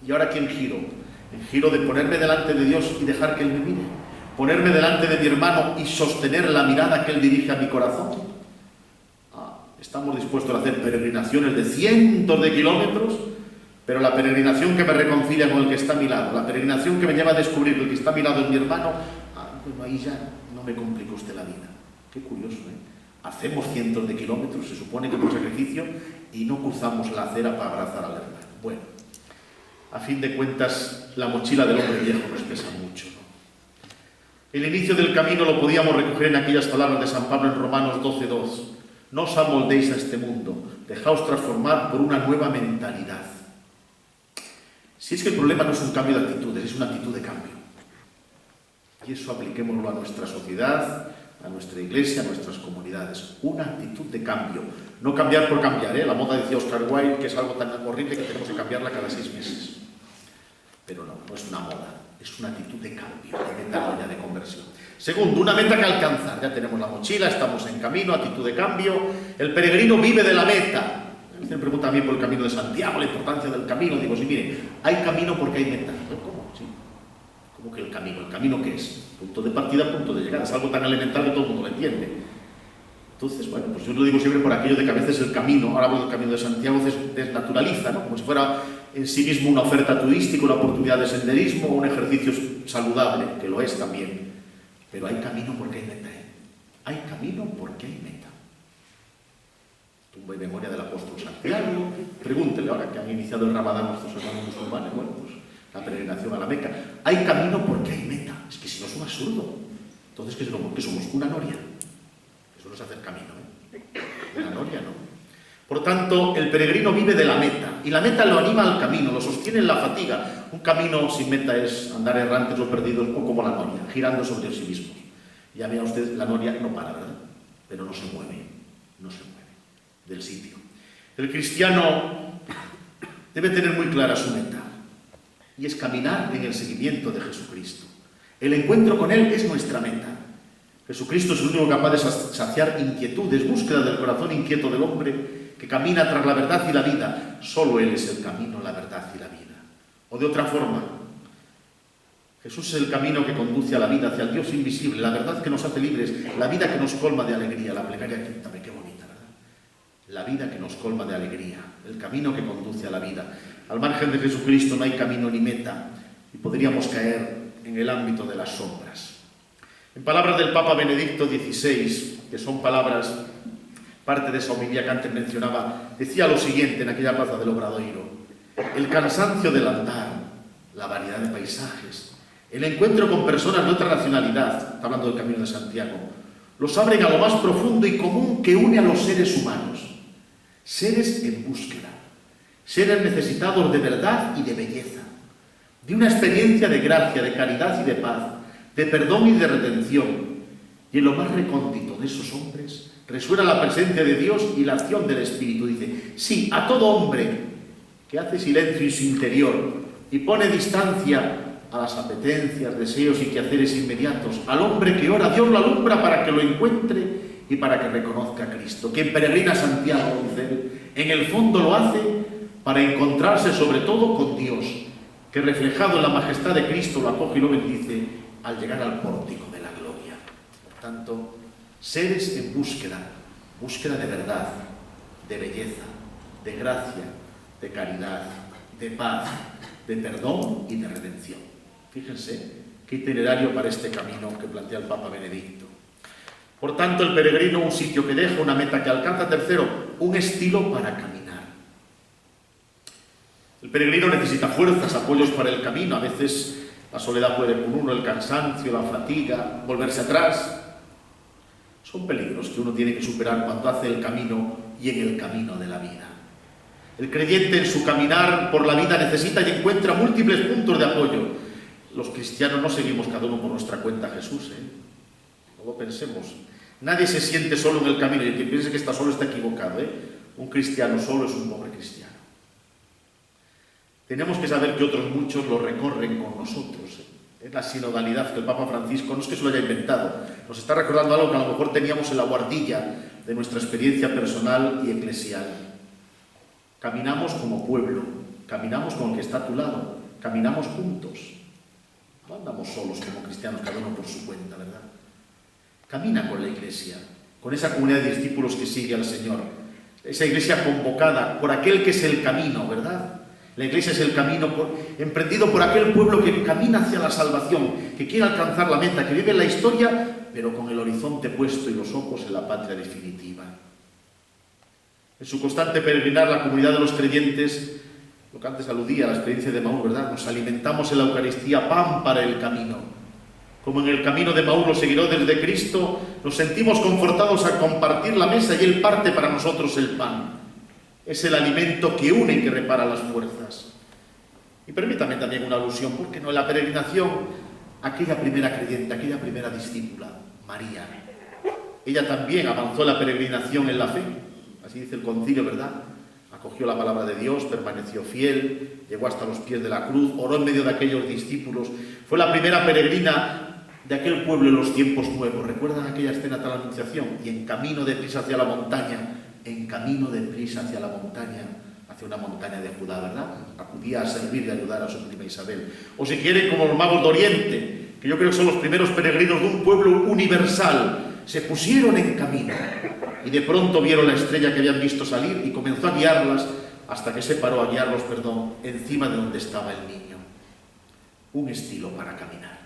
¿Y ahora quién giro? El giro de ponerme delante de Dios y dejar que Él me mire. Ponerme delante de mi hermano y sostener la mirada que Él dirige a mi corazón. Estamos dispuestos a hacer peregrinaciones de cientos de kilómetros, pero la peregrinación que me reconcilia con el que está a mi lado, la peregrinación que me lleva a descubrir que el que está a mi lado es mi hermano, bueno, ahí ya no me complica usted la vida. Qué curioso, ¿eh? Hacemos cientos de kilómetros, se supone que por sacrificio, y no cruzamos la acera para abrazar al hermano. Bueno, a fin de cuentas, la mochila del hombre viejo nos pesa mucho, ¿no? El inicio del camino lo podíamos recoger en aquellas palabras de San Pablo en Romanos 12:2. No os amoldéis a este mundo, dejaos transformar por una nueva mentalidad. Si es que el problema no es un cambio de actitudes, es una actitud de cambio. Y eso apliquémoslo a nuestra sociedad, a nuestra iglesia, a nuestras comunidades. Una actitud de cambio. No cambiar por cambiar, ¿eh? La moda, decía Oscar Wilde, que es algo tan horrible que tenemos que cambiarla cada 6 meses. Pero no, no es una moda, es una actitud de cambio, de metanoia, de conversión. Segundo, una meta que alcanzar. Ya tenemos la mochila, estamos en camino, actitud de cambio. El peregrino vive de la meta. Me pregunta también por el camino de Santiago, la importancia del camino. Digo, sí, mire, hay camino porque hay meta. ¿Cómo? Sí. ¿Cómo que el camino? ¿El camino qué es? Punto de partida, punto de llegada. Es algo tan elemental que todo el mundo lo entiende. Entonces, bueno, pues yo lo digo siempre por aquello de que a veces el camino, ahora hablo del camino de Santiago, se desnaturaliza, ¿no? Como si fuera en sí mismo una oferta turística, una oportunidad de senderismo, un ejercicio saludable, que lo es también. Pero hay camino porque hay meta, ¿eh? Hay camino porque hay meta. Tumba y memoria del apóstol Santiago. Pregúntele ahora que han iniciado el Ramadán nuestros hermanos musulmanes. Bueno, pues la peregrinación a la Meca. Hay camino porque hay meta. Es que si no es un absurdo. Entonces, ¿qué somos? Una noria. Eso no es hacer camino, ¿eh? Una noria, ¿no? Por tanto, el peregrino vive de la meta. Y la meta lo anima al camino, lo sostiene en la fatiga. Un camino sin meta es andar errantes o perdidos, o como la noria, girando sobre sí mismos. Ya vea usted, la noria no para, ¿verdad? Pero no se mueve del sitio. El cristiano debe tener muy clara su meta, y es caminar en el seguimiento de Jesucristo. El encuentro con Él es nuestra meta. Jesucristo es el único capaz de saciar inquietudes, búsqueda del corazón inquieto del hombre que camina tras la verdad y la vida. Solo Él es el camino, la verdad y la vida. O de otra forma, Jesús es el camino que conduce a la vida, hacia el Dios invisible, la verdad que nos hace libres, la vida que nos colma de alegría. La plegaria aquí también, qué bonita, ¿verdad? La vida que nos colma de alegría, el camino que conduce a la vida. Al margen de Jesucristo no hay camino ni meta, y podríamos caer en el ámbito de las sombras. En palabras del Papa Benedicto XVI, que son palabras, parte de esa homilía que antes mencionaba, decía lo siguiente en aquella plaza del Obradoiro: el cansancio del andar, la variedad de paisajes, el encuentro con personas de otra nacionalidad, está hablando del Camino de Santiago, los abren a lo más profundo y común que une a los seres humanos. Seres en búsqueda, seres necesitados de verdad y de belleza, de una experiencia de gracia, de caridad y de paz, de perdón y de redención. Y en lo más recóndito de esos hombres resuena la presencia de Dios y la acción del Espíritu. Dice, sí, a todo hombre que hace silencio en su interior y pone distancia a las apetencias, deseos y quehaceres inmediatos, al hombre que ora, Dios lo alumbra para que lo encuentre y para que reconozca a Cristo. Quien peregrina a Santiago, dice él, en el fondo lo hace para encontrarse sobre todo con Dios, que reflejado en la majestad de Cristo lo acoge y lo bendice al llegar al pórtico de la gloria. Por tanto, seres en búsqueda de verdad, de belleza, de gracia, de caridad, de paz, de perdón y de redención. Fíjense qué itinerario para este camino que plantea el Papa Benedicto. Por tanto, el peregrino, un sitio que deja, una meta que alcanza. Tercero, un estilo para caminar. El peregrino necesita fuerzas, apoyos para el camino. A veces la soledad puede con uno, el cansancio, la fatiga, volverse atrás. Son peligros que uno tiene que superar cuando hace el camino y en el camino de la vida. El creyente en su caminar por la vida necesita y encuentra múltiples puntos de apoyo. Los cristianos no seguimos cada uno por nuestra cuenta a Jesús, No lo pensemos. Nadie se siente solo en el camino y el que piense que está solo está equivocado, Un cristiano solo es un pobre cristiano. Tenemos que saber que otros muchos lo recorren con nosotros. Es la sinodalidad que el Papa Francisco no es que se lo haya inventado, nos está recordando algo que a lo mejor teníamos en la guardilla de nuestra experiencia personal y eclesial. Caminamos como pueblo, caminamos con el que está a tu lado, caminamos juntos. No andamos solos como cristianos, cada uno por su cuenta, ¿verdad? Camina con la Iglesia, con esa comunidad de discípulos que sigue al Señor. Esa Iglesia convocada por aquel que es el camino, ¿verdad? La Iglesia es el camino emprendido por aquel pueblo que camina hacia la salvación, que quiere alcanzar la meta, que vive en la historia, pero con el horizonte puesto y los ojos en la patria definitiva. En su constante peregrinar, la comunidad de los creyentes, lo que antes aludía a la experiencia de Maús, ¿verdad? Nos alimentamos en la Eucaristía, pan para el camino. Como en el camino de Maús los seguidores de Cristo, nos sentimos confortados a compartir la mesa y Él parte para nosotros el pan. Es el alimento que une y que repara las fuerzas. Y permítame también una alusión, ¿por qué no? En la peregrinación, aquella primera creyente, aquella primera discípula, María, ella también avanzó la peregrinación en la fe, así dice el concilio, ¿verdad? Acogió la palabra de Dios, permaneció fiel, llegó hasta los pies de la cruz, oró en medio de aquellos discípulos, fue la primera peregrina de aquel pueblo en los tiempos nuevos. ¿Recuerdan aquella escena de la Anunciación? Y en camino deprisa hacia la montaña, hacia una montaña de Judá, ¿verdad? Acudía a servir y ayudar a su prima Isabel. O si quieren, como los magos de Oriente, que yo creo que son los primeros peregrinos de un pueblo universal, se pusieron en camino y de pronto vieron la estrella que habían visto salir y comenzó a guiarlas hasta que se paró a guiarlos, encima de donde estaba el niño. Un estilo para caminar.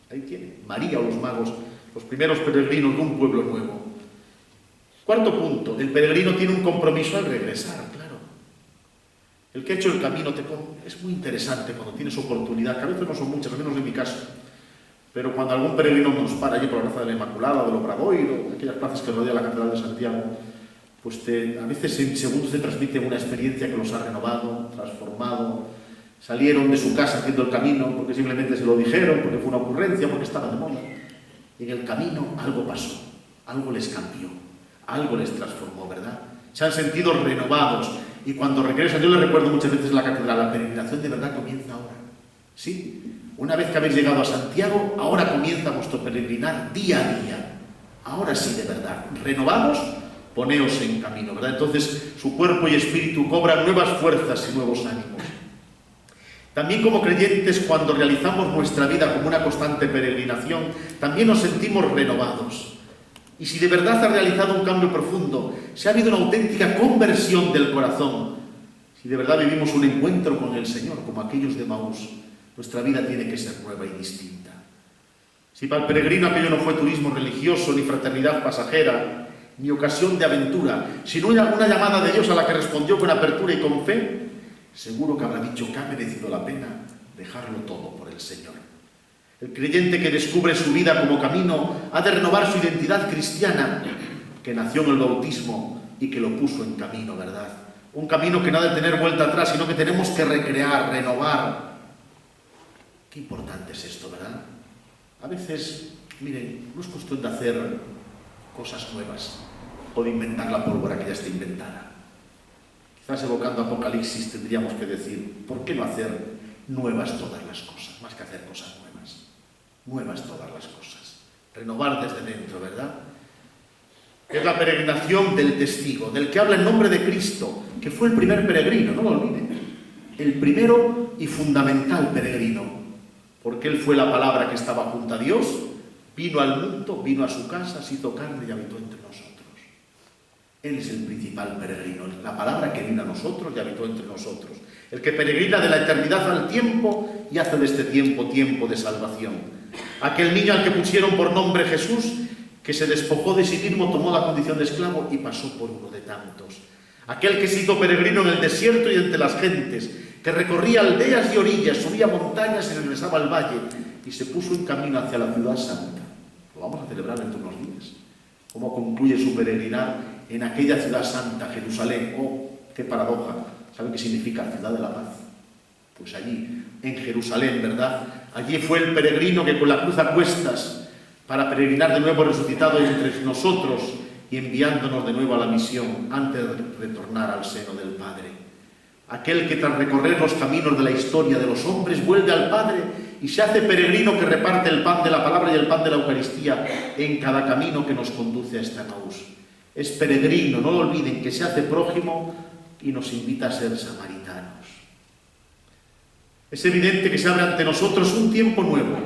Ahí tiene, María o los magos, los primeros peregrinos de un pueblo nuevo. Cuarto punto, el peregrino tiene un compromiso al regresar, claro. El que ha hecho el camino es muy interesante cuando tienes oportunidad, que a veces no son muchas, al menos en mi caso, pero cuando algún peregrino nos para allí por la plaza de la Inmaculada, del Obradoiro, de aquellas plazas que rodean la Catedral de Santiago, pues a veces en segundos te transmiten una experiencia que los ha renovado, transformado. Salieron de su casa haciendo el camino porque simplemente se lo dijeron, porque fue una ocurrencia, porque estaba de moda. Y en el camino algo pasó, algo les cambió, algo les transformó, ¿verdad? Se han sentido renovados y cuando regresan, yo les recuerdo muchas veces en la catedral, la peregrinación de verdad comienza ahora. Sí, una vez que habéis llegado a Santiago, ahora comienza vuestro peregrinar día a día. Ahora sí, de verdad, renovados, poneos en camino, ¿verdad? Entonces su cuerpo y espíritu cobran nuevas fuerzas y nuevos ánimos. También como creyentes, cuando realizamos nuestra vida como una constante peregrinación, también nos sentimos renovados. Y si de verdad ha realizado un cambio profundo, si ha habido una auténtica conversión del corazón, si de verdad vivimos un encuentro con el Señor, como aquellos de Maús, nuestra vida tiene que ser nueva y distinta. Si para el peregrino aquello no fue turismo religioso, ni fraternidad pasajera, ni ocasión de aventura, sino una llamada de Dios a la que respondió con apertura y con fe, seguro que habrá dicho que ha merecido la pena dejarlo todo por el Señor. El creyente que descubre su vida como camino ha de renovar su identidad cristiana, que nació en el bautismo y que lo puso en camino, ¿verdad? Un camino que no ha de tener vuelta atrás, sino que tenemos que recrear, renovar. Qué importante es esto, ¿verdad? A veces, miren, no es cuestión de hacer cosas nuevas o de inventar la pólvora que ya está inventada. Quizás evocando Apocalipsis tendríamos que decir, ¿por qué no hacer nuevas todas las cosas? Más que hacer cosas nuevas. Nuevas todas las cosas. Renovar desde dentro, ¿verdad? Es la peregrinación del testigo, del que habla en nombre de Cristo, que fue el primer peregrino, no lo olviden. El primero y fundamental peregrino, porque Él fue la palabra que estaba junto a Dios, vino al mundo, vino a su casa, se hizo carne y habitó entre nosotros. Él es el principal peregrino, la palabra que vino a nosotros y habitó entre nosotros. El que peregrina de la eternidad al tiempo y hace de este tiempo tiempo de salvación. Aquel niño al que pusieron por nombre Jesús, que se despojó de sí mismo, tomó la condición de esclavo y pasó por uno de tantos. Aquel que se hizo peregrino en el desierto y entre las gentes, que recorría aldeas y orillas, subía montañas y regresaba al valle, y se puso en camino hacia la ciudad santa. Lo vamos a celebrar dentro de unos días. ¿Cómo concluye su peregrinar en aquella ciudad santa, Jerusalén? ¡Oh, qué paradoja! ¿Saben qué significa ciudad de la paz? Pues allí, en Jerusalén, ¿verdad? Allí fue el peregrino que con la cruz a cuestas, para peregrinar de nuevo resucitado entre nosotros y enviándonos de nuevo a la misión antes de retornar al seno del Padre. Aquel que tras recorrer los caminos de la historia de los hombres vuelve al Padre y se hace peregrino que reparte el pan de la palabra y el pan de la Eucaristía en cada camino que nos conduce a esta Emaús. Es peregrino, no lo olviden, que se hace prójimo y nos invita a ser samaritanos. Es evidente que se abre ante nosotros un tiempo nuevo,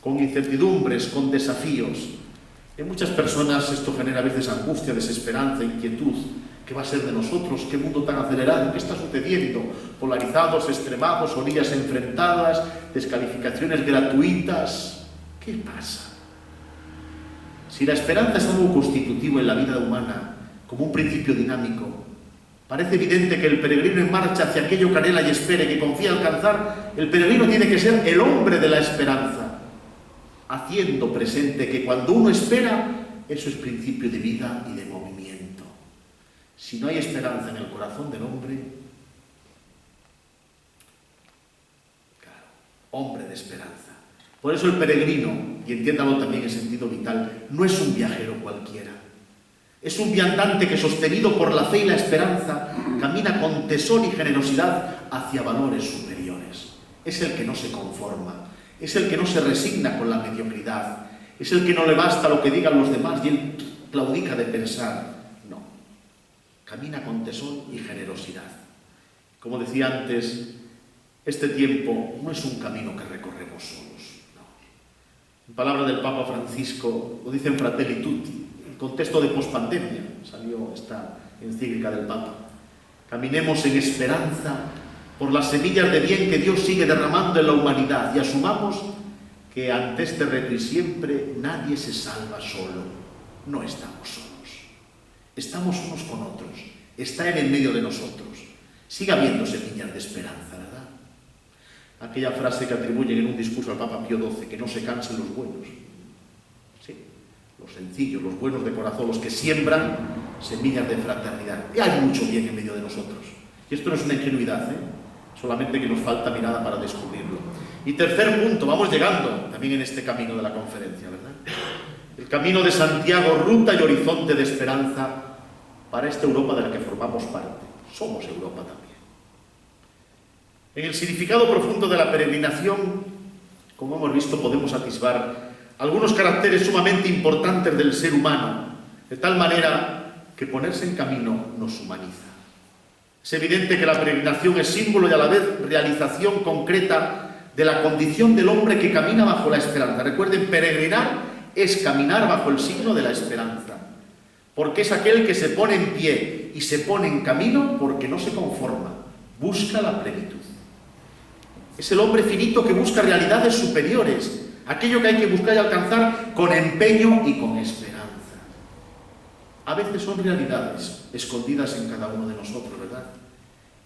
con incertidumbres, con desafíos. En muchas personas esto genera a veces angustia, desesperanza, inquietud. ¿Qué va a ser de nosotros? ¿Qué mundo tan acelerado? ¿Qué está sucediendo? Polarizados, extremados, orillas enfrentadas, descalificaciones gratuitas. ¿Qué pasa? Si la esperanza es algo constitutivo en la vida humana, como un principio dinámico, parece evidente que el peregrino en marcha hacia aquello que anhela y espere, que confía alcanzar, el peregrino tiene que ser el hombre de la esperanza, haciendo presente que cuando uno espera, eso es principio de vida y de movimiento. Si no hay esperanza en el corazón del hombre, claro, hombre de esperanza. Por eso el peregrino, y entiéndalo también en sentido vital, no es un viajero cualquiera. Es un viandante que, sostenido por la fe y la esperanza, camina con tesón y generosidad hacia valores superiores. Es el que no se conforma. Es el que no se resigna con la mediocridad. Es el que no le basta lo que digan los demás y él claudica de pensar. No. Camina con tesón y generosidad. Como decía antes, este tiempo no es un camino que recorremos solos. No. En palabra del Papa Francisco, lo dice en Fratelli Tutti, en contexto de pospandemia, salió esta encíclica del Papa. Caminemos en esperanza por las semillas de bien que Dios sigue derramando en la humanidad y asumamos que ante este reto y siempre nadie se salva solo. No estamos solos. Estamos unos con otros. Está en el medio de nosotros. Sigue habiendo semillas de esperanza, ¿verdad? Aquella frase que atribuyen en un discurso al Papa Pío XII, que no se cansen los buenos. Sí, los sencillos, los buenos de corazón, los que siembran semillas de fraternidad. Y hay mucho bien en medio de nosotros. Y esto no es una ingenuidad, solamente que nos falta mirada para descubrirlo. Y tercer punto, vamos llegando también en este camino de la conferencia, ¿verdad? El camino de Santiago, ruta y horizonte de esperanza para esta Europa de la que formamos parte. Somos Europa también. En el significado profundo de la peregrinación, como hemos visto, podemos atisbar algunos caracteres sumamente importantes del ser humano, de tal manera que ponerse en camino nos humaniza. Es evidente que la peregrinación es símbolo y a la vez realización concreta de la condición del hombre que camina bajo la esperanza. Recuerden, peregrinar es caminar bajo el signo de la esperanza, porque es aquel que se pone en pie y se pone en camino porque no se conforma, busca la plenitud. Es el hombre finito que busca realidades superiores, aquello que hay que buscar y alcanzar con empeño y con esperanza. A veces son realidades escondidas en cada uno de nosotros, ¿verdad?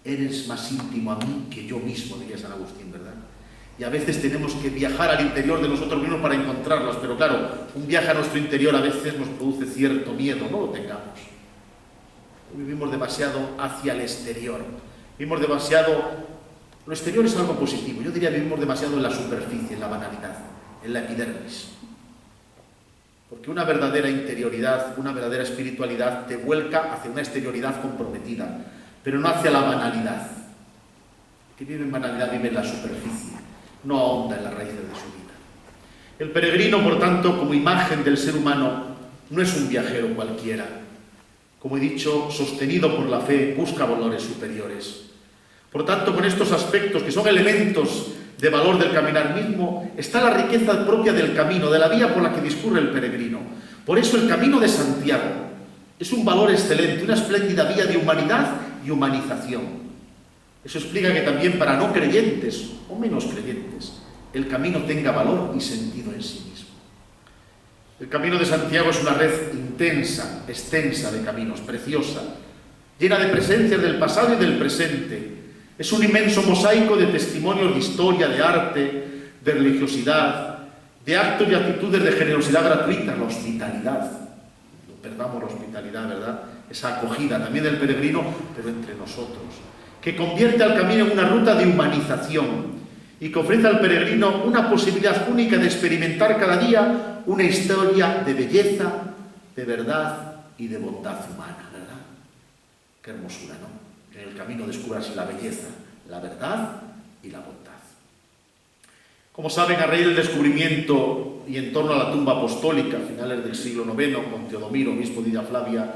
Eres más íntimo a mí que yo mismo, diría San Agustín, ¿verdad? Y a veces tenemos que viajar al interior de nosotros mismos para encontrarlas, pero claro, un viaje a nuestro interior a veces nos produce cierto miedo, no lo tengamos. Vivimos demasiado hacia el exterior, vivimos demasiado... Lo exterior es algo positivo, yo diría que vivimos demasiado en la superficie, en la banalidad, en la epidermis. Porque una verdadera interioridad, una verdadera espiritualidad te vuelca hacia una exterioridad comprometida, pero no hacia la banalidad. El que vive en banalidad vive en la superficie, no ahonda en las raíces de su vida. El peregrino, por tanto, como imagen del ser humano, no es un viajero cualquiera. Como he dicho, sostenido por la fe, busca valores superiores. Por tanto, con estos aspectos, que son elementos de valor del caminar mismo, está la riqueza propia del camino, de la vía por la que discurre el peregrino. Por eso el camino de Santiago es un valor excelente, una espléndida vía de humanidad y humanización. Eso explica que también para no creyentes o menos creyentes, el camino tenga valor y sentido en sí mismo. El camino de Santiago es una red intensa, extensa de caminos, preciosa, llena de presencias del pasado y del presente. Es un inmenso mosaico de testimonios de historia, de arte, de religiosidad, de actos y actitudes de generosidad gratuita, la hospitalidad. No perdamos la hospitalidad, ¿verdad? Esa acogida también del peregrino, pero entre nosotros, que convierte al camino en una ruta de humanización y que ofrece al peregrino una posibilidad única de experimentar cada día una historia de belleza, de verdad y de bondad humana, ¿verdad? Qué hermosura, ¿no? Que en el camino descubras la belleza, la verdad y la bondad. Como saben, a raíz del descubrimiento y en torno a la tumba apostólica, a finales del siglo IX, con Teodomiro, obispo de Ida Flavia,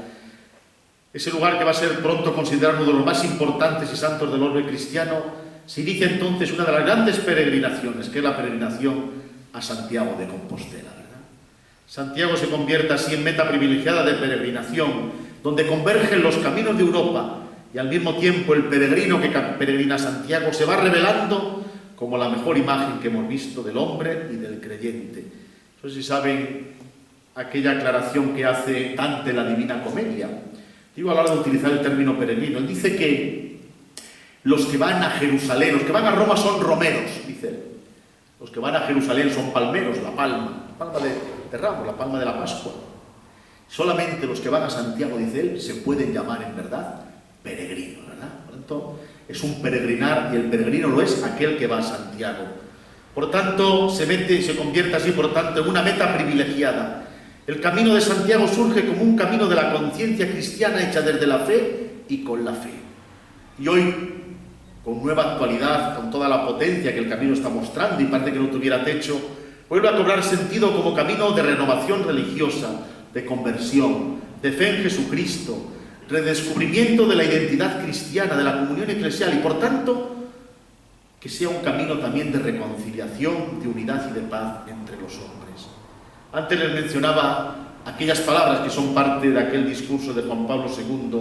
ese lugar que va a ser pronto considerado uno de los más importantes y santos del orbe cristiano, se inicia entonces una de las grandes peregrinaciones, que es la peregrinación a Santiago de Compostela, ¿verdad? Santiago se convierte así en meta privilegiada de peregrinación, donde convergen los caminos de Europa, y al mismo tiempo el peregrino que peregrina a Santiago se va revelando como la mejor imagen que hemos visto del hombre y del creyente. No sé si saben aquella aclaración que hace Dante en la Divina Comedia. Digo a la hora de utilizar el término peregrino. Él dice que los que van a Jerusalén, los que van a Roma son romeros, dice él. Los que van a Jerusalén son palmeros, la palma de Ramos, la palma de la Pascua. Solamente los que van a Santiago, dice él, se pueden llamar en verdad peregrinos, ¿verdad? Por tanto, es un peregrinar y el peregrino lo es aquel que va a Santiago. Por tanto, se convierte así, por tanto, en una meta privilegiada. El camino de Santiago surge como un camino de la conciencia cristiana hecha desde la fe y con la fe. Y hoy, con nueva actualidad, con toda la potencia que el camino está mostrando y parece que no tuviera techo, vuelve a cobrar sentido como camino de renovación religiosa, de conversión, de fe en Jesucristo, redescubrimiento de la identidad cristiana, de la comunión eclesial y, por tanto, que sea un camino también de reconciliación, de unidad y de paz entre los hombres. Antes les mencionaba aquellas palabras que son parte de aquel discurso de Juan Pablo II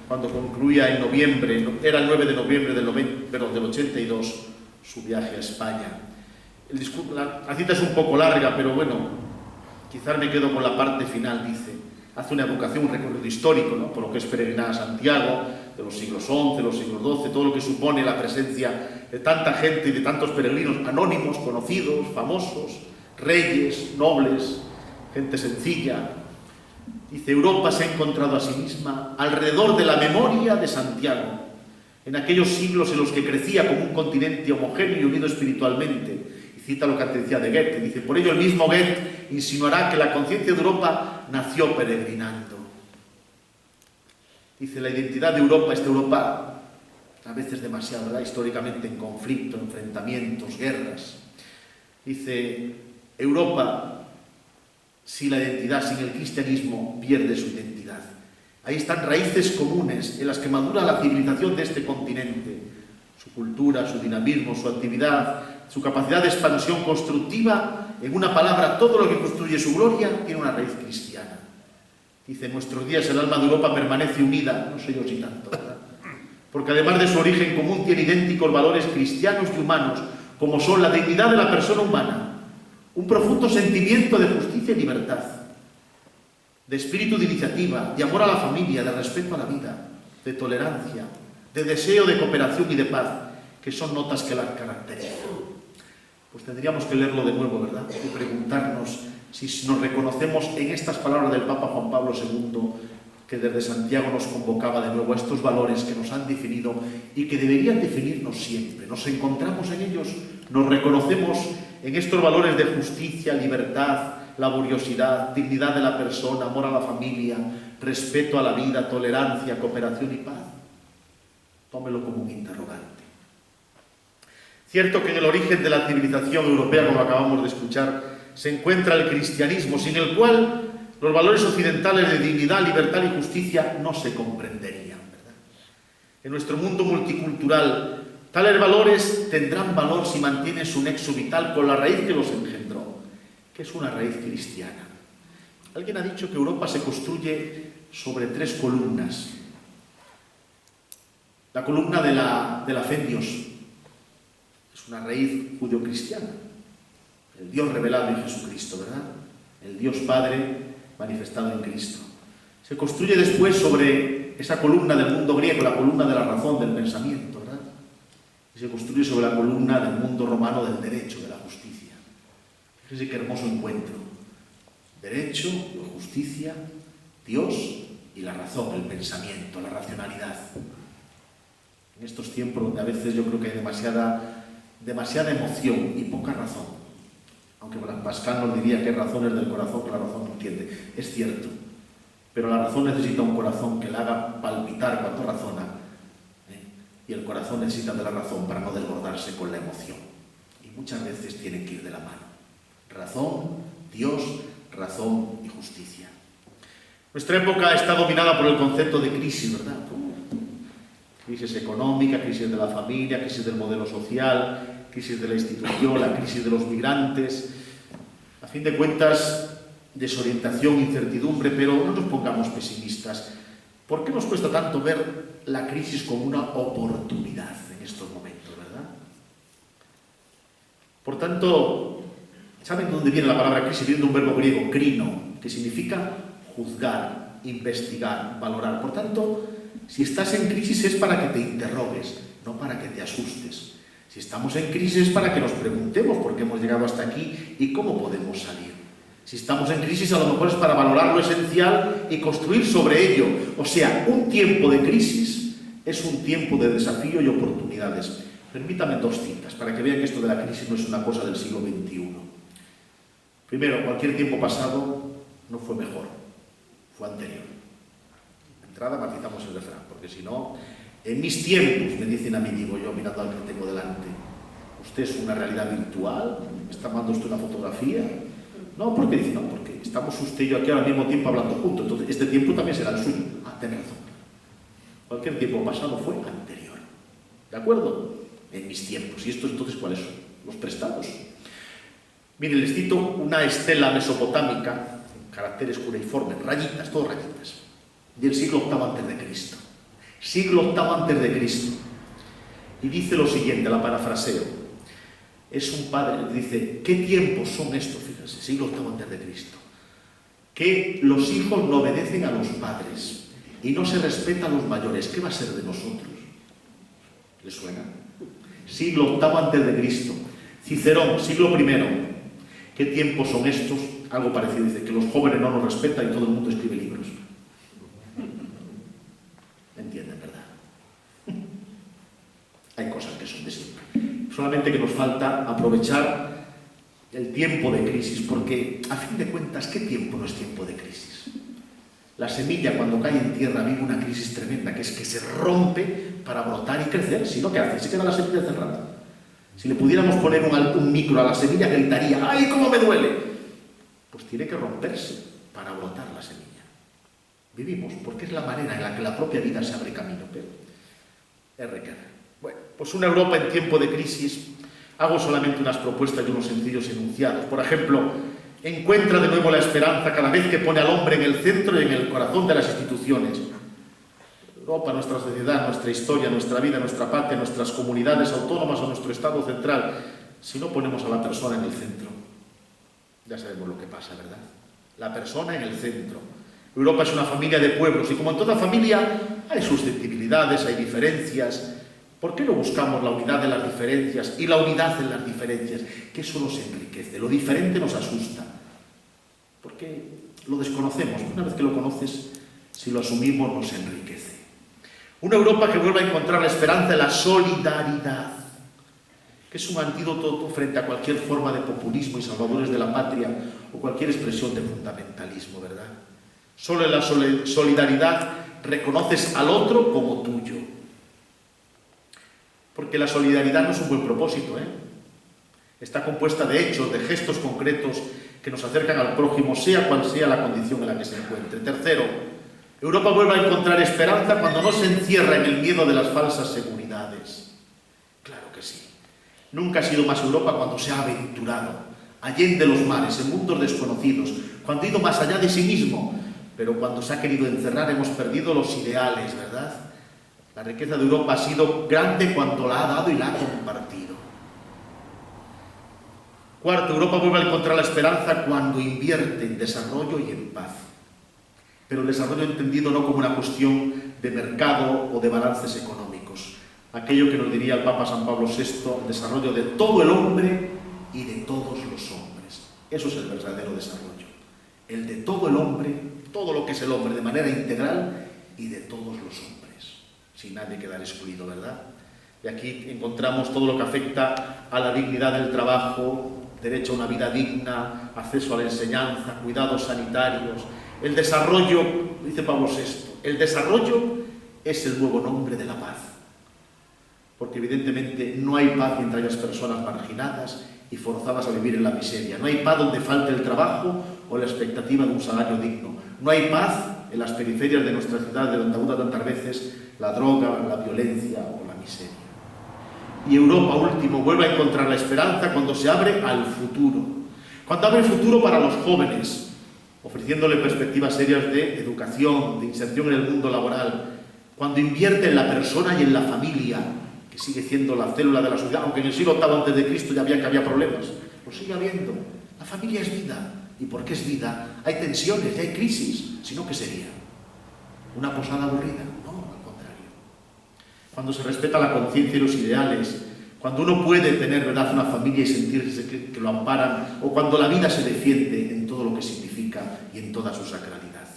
cuando concluía en noviembre, era el 9 de noviembre del 82, su viaje a España. La cita es un poco larga, pero bueno, quizás me quedo con la parte final, dice. Hace una evocación, un recorrido histórico, ¿no? Por lo que es peregrinar a Santiago, de los siglos XI, los siglos XII, todo lo que supone la presencia de tanta gente y de tantos peregrinos anónimos, conocidos, famosos, reyes, nobles, gente sencilla. Dice, Europa se ha encontrado a sí misma alrededor de la memoria de Santiago, en aquellos siglos en los que crecía como un continente homogéneo y unido espiritualmente. Cita lo que antes decía de Goethe, dice, por ello el mismo Goethe insinuará que la conciencia de Europa nació peregrinando. Dice, la identidad de Europa, esta Europa, a veces demasiado, ¿verdad? Históricamente en conflicto, enfrentamientos, guerras. Dice, Europa, sin la identidad, sin el cristianismo, pierde su identidad. Ahí están raíces comunes en las que madura la civilización de este continente, su cultura, su dinamismo, su actividad, su capacidad de expansión constructiva. En una palabra, todo lo que construye su gloria tiene una raíz cristiana. Dice, en nuestros días el alma de Europa permanece unida, no sé yo si tanto, ¿verdad? Porque además de su origen común tiene idénticos valores cristianos y humanos, como son la dignidad de la persona humana, un profundo sentimiento de justicia y libertad, de espíritu de iniciativa, de amor a la familia, de respeto a la vida, de tolerancia, de deseo de cooperación y de paz, que son notas que la caracterizan. Pues tendríamos que leerlo de nuevo, ¿verdad? Y preguntarnos si nos reconocemos en estas palabras del Papa Juan Pablo II, que desde Santiago nos convocaba de nuevo a estos valores que nos han definido y que deberían definirnos siempre. Nos encontramos en ellos, nos reconocemos en estos valores de justicia, libertad, laboriosidad, dignidad de la persona, amor a la familia, respeto a la vida, tolerancia, cooperación y paz. Tómelo como un interrogante. Cierto que en el origen de la civilización europea, como acabamos de escuchar, se encuentra el cristianismo, sin el cual los valores occidentales de dignidad, libertad y justicia no se comprenderían, ¿verdad? En nuestro mundo multicultural, tales valores tendrán valor si mantienen su nexo vital con la raíz que los engendró, que es una raíz cristiana. Alguien ha dicho que Europa se construye sobre 3 columnas. La columna de la fe en Dios es una raíz judio-cristiana. El Dios revelado en Jesucristo, ¿verdad? El Dios Padre manifestado en Cristo. Se construye después sobre esa columna del mundo griego, la columna de la razón, del pensamiento, ¿verdad? Y se construye sobre la columna del mundo romano del derecho, de la justicia. Fíjense qué hermoso encuentro. Derecho, justicia, Dios y la razón, el pensamiento, la racionalidad. En estos tiempos donde a veces yo creo que hay demasiada emoción y poca razón. Aunque Pascal nos diría que hay razones del corazón que la razón no entiende. Es cierto. Pero la razón necesita un corazón que la haga palpitar cuando razona. Y el corazón necesita de la razón para no desbordarse con la emoción. Y muchas veces tienen que ir de la mano. Razón, Dios, razón y justicia. Nuestra época está dominada por el concepto de crisis, ¿verdad? Crisis económica, crisis de la familia, crisis del modelo social, crisis de la institución, la crisis de los migrantes. A fin de cuentas, desorientación, incertidumbre, pero no nos pongamos pesimistas. ¿Por qué nos cuesta tanto ver la crisis como una oportunidad en estos momentos, verdad? Por tanto, ¿saben dónde viene la palabra crisis? Viene de un verbo griego, krino, que significa juzgar, investigar, valorar. Por tanto, si estás en crisis es para que te interrogues, no para que te asustes. Si estamos en crisis es para que nos preguntemos por qué hemos llegado hasta aquí y cómo podemos salir. Si estamos en crisis a lo mejor es para valorar lo esencial y construir sobre ello. O sea, un tiempo de crisis es un tiempo de desafío y oportunidades. Permítame 2 citas para que vean que esto de la crisis no es una cosa del siglo XXI. Primero, cualquier tiempo pasado no fue mejor, fue anterior. De entrada matizamos el refrán, porque si no, en mis tiempos, me dicen a mí, digo yo, mirando al que tengo delante, ¿usted es una realidad virtual? ¿Me está mandando usted una fotografía? No, ¿por qué? Dice, no, porque estamos usted y yo aquí al mismo tiempo hablando juntos, entonces este tiempo también será el suyo. Ah, tiene razón. Cualquier tiempo pasado fue anterior. ¿De acuerdo? En mis tiempos. ¿Y estos entonces cuáles son? Los prestados. Miren, les cito una estela mesopotámica, caracteres cuneiformes, rayitas, todo rayitas, del siglo VIII a.C. Siglo VIII a.C. Y dice lo siguiente, la parafraseo. Es un padre, dice, ¿qué tiempos son estos? Fíjense, siglo VIII a.C. Que los hijos no obedecen a los padres y no se respetan a los mayores. ¿Qué va a ser de nosotros? ¿Les suena? Siglo VIII a.C. Cicerón, siglo I. ¿Qué tiempos son estos? Algo parecido, dice, que los jóvenes no nos respetan y todo el mundo escribe libros. ¿Me entienden, verdad? Hay cosas que son de siempre. Solamente que nos falta aprovechar el tiempo de crisis, porque, a fin de cuentas, ¿qué tiempo no es tiempo de crisis? La semilla, cuando cae en tierra, vive una crisis tremenda, que es que se rompe para brotar y crecer. Si no, ¿qué hace? Se queda la semilla cerrada. Si le pudiéramos poner un micro a la semilla, gritaría, ¡ay, cómo me duele! Pues tiene que romperse para brotar la semilla. Vivimos, porque es la manera en la que la propia vida se abre camino, pero es requerir. Bueno, pues una Europa en tiempo de crisis, hago solamente unas propuestas y unos sencillos enunciados. Por ejemplo, encuentra de nuevo la esperanza cada vez que pone al hombre en el centro y en el corazón de las instituciones. Europa, nuestra sociedad, nuestra historia, nuestra vida, nuestra patria, nuestras comunidades autónomas o nuestro Estado central, si no ponemos a la persona en el centro, ya sabemos lo que pasa, ¿verdad? La persona en el centro. Europa es una familia de pueblos y como en toda familia hay susceptibilidades, hay diferencias. ¿Por qué no buscamos la unidad de las diferencias y la unidad en las diferencias? Que eso nos enriquece. Lo diferente nos asusta. Porque lo desconocemos. Una vez que lo conoces, si lo asumimos, nos enriquece. Una Europa que vuelva a encontrar la esperanza en la solidaridad, que es un antídoto frente a cualquier forma de populismo y salvadores de la patria o cualquier expresión de fundamentalismo, ¿verdad? Solo en la solidaridad reconoces al otro como tuyo. Porque la solidaridad no es un buen propósito, ¿eh? Está compuesta de hechos, de gestos concretos que nos acercan al prójimo, sea cual sea la condición en la que se encuentre. Tercero, Europa vuelve a encontrar esperanza cuando no se encierra en el miedo de las falsas seguridades. Claro que sí. Nunca ha sido más Europa cuando se ha aventurado, allende los mares, en mundos desconocidos, cuando ha ido más allá de sí mismo, pero cuando se ha querido encerrar hemos perdido los ideales, ¿verdad? La riqueza de Europa ha sido grande cuando la ha dado y la ha compartido. Cuarto, Europa vuelve a encontrar la esperanza cuando invierte en desarrollo y en paz. Pero el desarrollo entendido no como una cuestión de mercado o de balances económicos. Aquello que nos diría el Papa San Pablo VI, el desarrollo de todo el hombre y de todos los hombres. Eso es el verdadero desarrollo. El de todo el hombre, todo lo que es el hombre de manera integral y de todos los hombres. Sin nadie quedar excluido, ¿verdad? Y aquí encontramos todo lo que afecta a la dignidad del trabajo, derecho a una vida digna, acceso a la enseñanza, cuidados sanitarios. El desarrollo, dice Pablo VI, el desarrollo es el nuevo nombre de la paz. Porque evidentemente no hay paz mientras haya personas marginadas y forzadas a vivir en la miseria. No hay paz donde falte el trabajo o la expectativa de un salario digno. No hay paz en las periferias de nuestra ciudad, de donde abunda tantas veces la droga, la violencia o la miseria. Y Europa, último, vuelve a encontrar la esperanza cuando se abre al futuro. Cuando abre el futuro para los jóvenes, ofreciéndole perspectivas serias de educación, de inserción en el mundo laboral. Cuando invierte en la persona y en la familia, que sigue siendo la célula de la sociedad, aunque en el siglo VIII a.C. ya había problemas, lo sigue habiendo. La familia es vida. ¿Y por qué es vida? Hay tensiones, hay crisis. Si no, ¿qué sería? ¿Una posada aburrida? No, al contrario. Cuando se respeta la conciencia y los ideales, cuando uno puede tener, ¿verdad?, una familia y sentirse que lo amparan, o cuando la vida se defiende en todo lo que significa y en toda su sacralidad.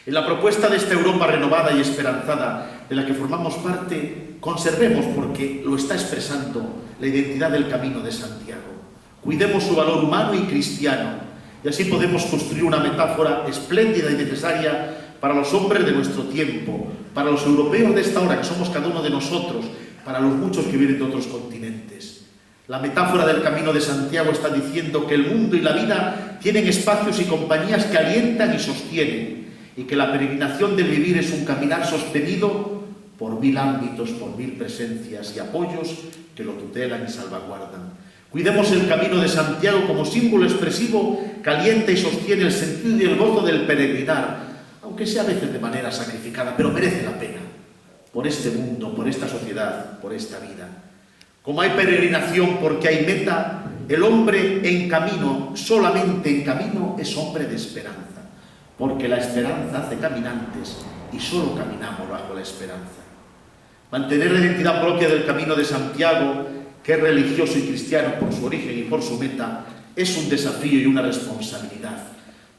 En la propuesta de esta Europa renovada y esperanzada, de la que formamos parte, conservemos, porque lo está expresando, la identidad del Camino de Santiago. Cuidemos su valor humano y cristiano, y así podemos construir una metáfora espléndida y necesaria para los hombres de nuestro tiempo, para los europeos de esta hora, que somos cada uno de nosotros, para los muchos que vienen de otros continentes. La metáfora del Camino de Santiago está diciendo que el mundo y la vida tienen espacios y compañías que alientan y sostienen, y que la peregrinación del vivir es un caminar sostenido por 1000 ámbitos, por 1000 presencias y apoyos que lo tutelan y salvaguardan. Cuidemos el Camino de Santiago como símbolo expresivo que alienta y sostiene el sentido y el gozo del peregrinar, aunque sea a veces de manera sacrificada, pero merece la pena, por este mundo, por esta sociedad, por esta vida. Como hay peregrinación porque hay meta, el hombre en camino, solamente en camino, es hombre de esperanza, porque la esperanza hace caminantes y solo caminamos bajo la esperanza. Mantener la identidad propia del Camino de Santiago, que es religioso y cristiano por su origen y por su meta, es un desafío y una responsabilidad.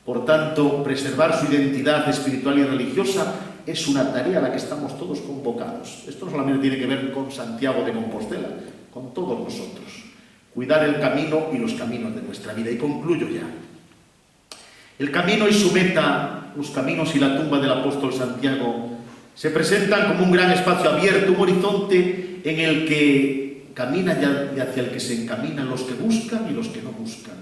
Por tanto, preservar su identidad espiritual y religiosa es una tarea a la que estamos todos convocados. Esto no solamente tiene que ver con Santiago de Compostela, con todos nosotros. Cuidar el camino y los caminos de nuestra vida. Y concluyo ya. El camino y su meta, los caminos y la tumba del apóstol Santiago, se presentan como un gran espacio abierto, un horizonte en el que caminan y hacia el que se encaminan los que buscan y los que no buscan,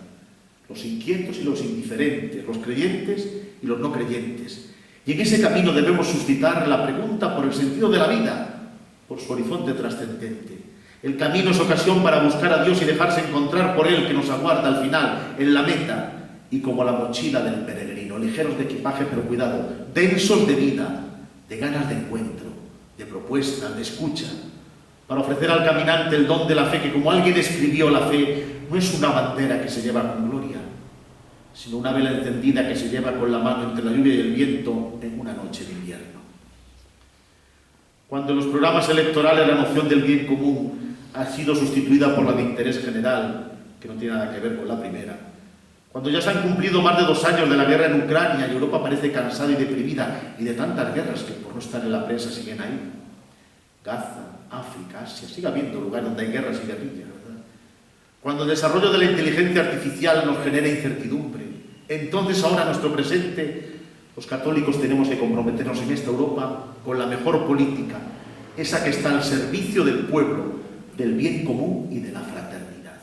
los inquietos y los indiferentes, los creyentes y los no creyentes. Y en ese camino debemos suscitar la pregunta por el sentido de la vida, por su horizonte trascendente. El camino es ocasión para buscar a Dios y dejarse encontrar por Él, que nos aguarda al final, en la meta, y como la mochila del peregrino, ligeros de equipaje, pero cuidado, densos de vida, de ganas de encuentro, de propuesta, de escucha, para ofrecer al caminante el don de la fe, que como alguien escribió, la fe no es una bandera que se lleva con gloria, sino una vela encendida que se lleva con la mano entre la lluvia y el viento en una noche de invierno. Cuando en los programas electorales la noción del bien común ha sido sustituida por la de interés general, que no tiene nada que ver con la primera, cuando ya se han cumplido más de 2 años de la guerra en Ucrania y Europa parece cansada y deprimida, y de tantas guerras que por no estar en la prensa siguen ahí, Gaza, África, Asia, sigue habiendo lugares donde hay guerras y guerrillas, ¿verdad? Cuando el desarrollo de la inteligencia artificial nos genera incertidumbre, entonces ahora en nuestro presente, los católicos tenemos que comprometernos en esta Europa con la mejor política, esa que está al servicio del pueblo, del bien común y de la fraternidad.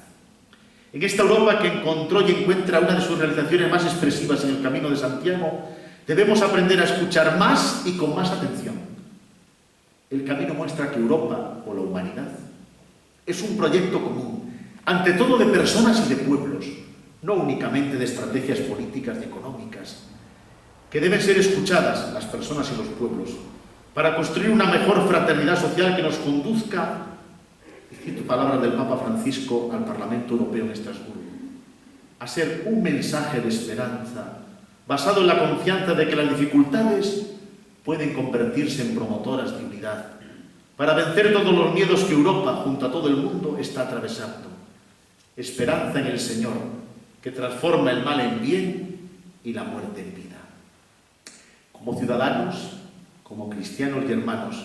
En esta Europa que encontró y encuentra una de sus realizaciones más expresivas en el Camino de Santiago, debemos aprender a escuchar más y con más atención. El camino muestra que Europa, o la humanidad, es un proyecto común, ante todo de personas y de pueblos, no únicamente de estrategias políticas y económicas, que deben ser escuchadas las personas y los pueblos para construir una mejor fraternidad social que nos conduzca, y cito palabras del Papa Francisco al Parlamento Europeo en Estrasburgo, a ser un mensaje de esperanza basado en la confianza de que las dificultades pueden convertirse en promotoras de unidad para vencer todos los miedos que Europa, junto a todo el mundo, está atravesando. Esperanza en el Señor, que transforma el mal en bien y la muerte en vida. Como ciudadanos, como cristianos y hermanos,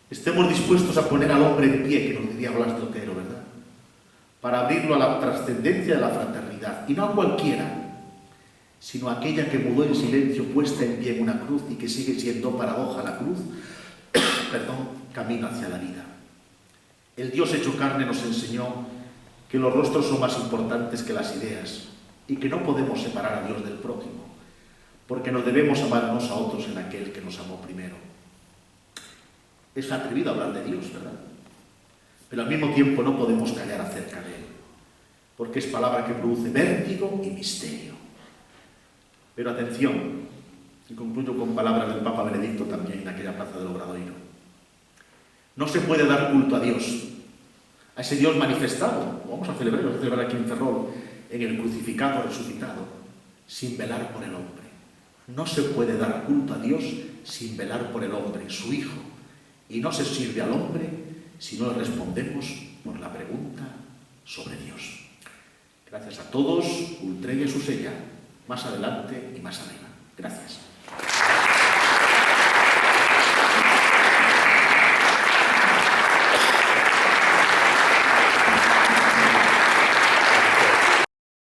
estemos dispuestos a poner al hombre en pie, que nos diría Blas de Otero, ¿verdad? Para abrirlo a la trascendencia de la fraternidad, y no a cualquiera, sino a aquella que mudó en silencio, puesta en pie en una cruz y que sigue siendo paradoja la cruz, camino hacia la vida. El Dios hecho carne nos enseñó que los rostros son más importantes que las ideas y que no podemos separar a Dios del prójimo, porque nos debemos amar unos a otros en aquel que nos amó primero. Es atrevido hablar de Dios, ¿verdad? Pero al mismo tiempo no podemos callar acerca de Él, porque es palabra que produce vértigo y misterio. Pero atención, y concluyo con palabras del Papa Benedicto también en aquella plaza del Obradoiro. No se puede dar culto a Dios, a ese Dios manifestado, vamos a celebrar aquí en Ferrol, en el crucificado resucitado, sin velar por el hombre. No se puede dar culto a Dios sin velar por el hombre, su Hijo. Y no se sirve al hombre si no le respondemos por la pregunta sobre Dios. Gracias a todos, Ultregue su sella, más adelante y más arriba. Gracias.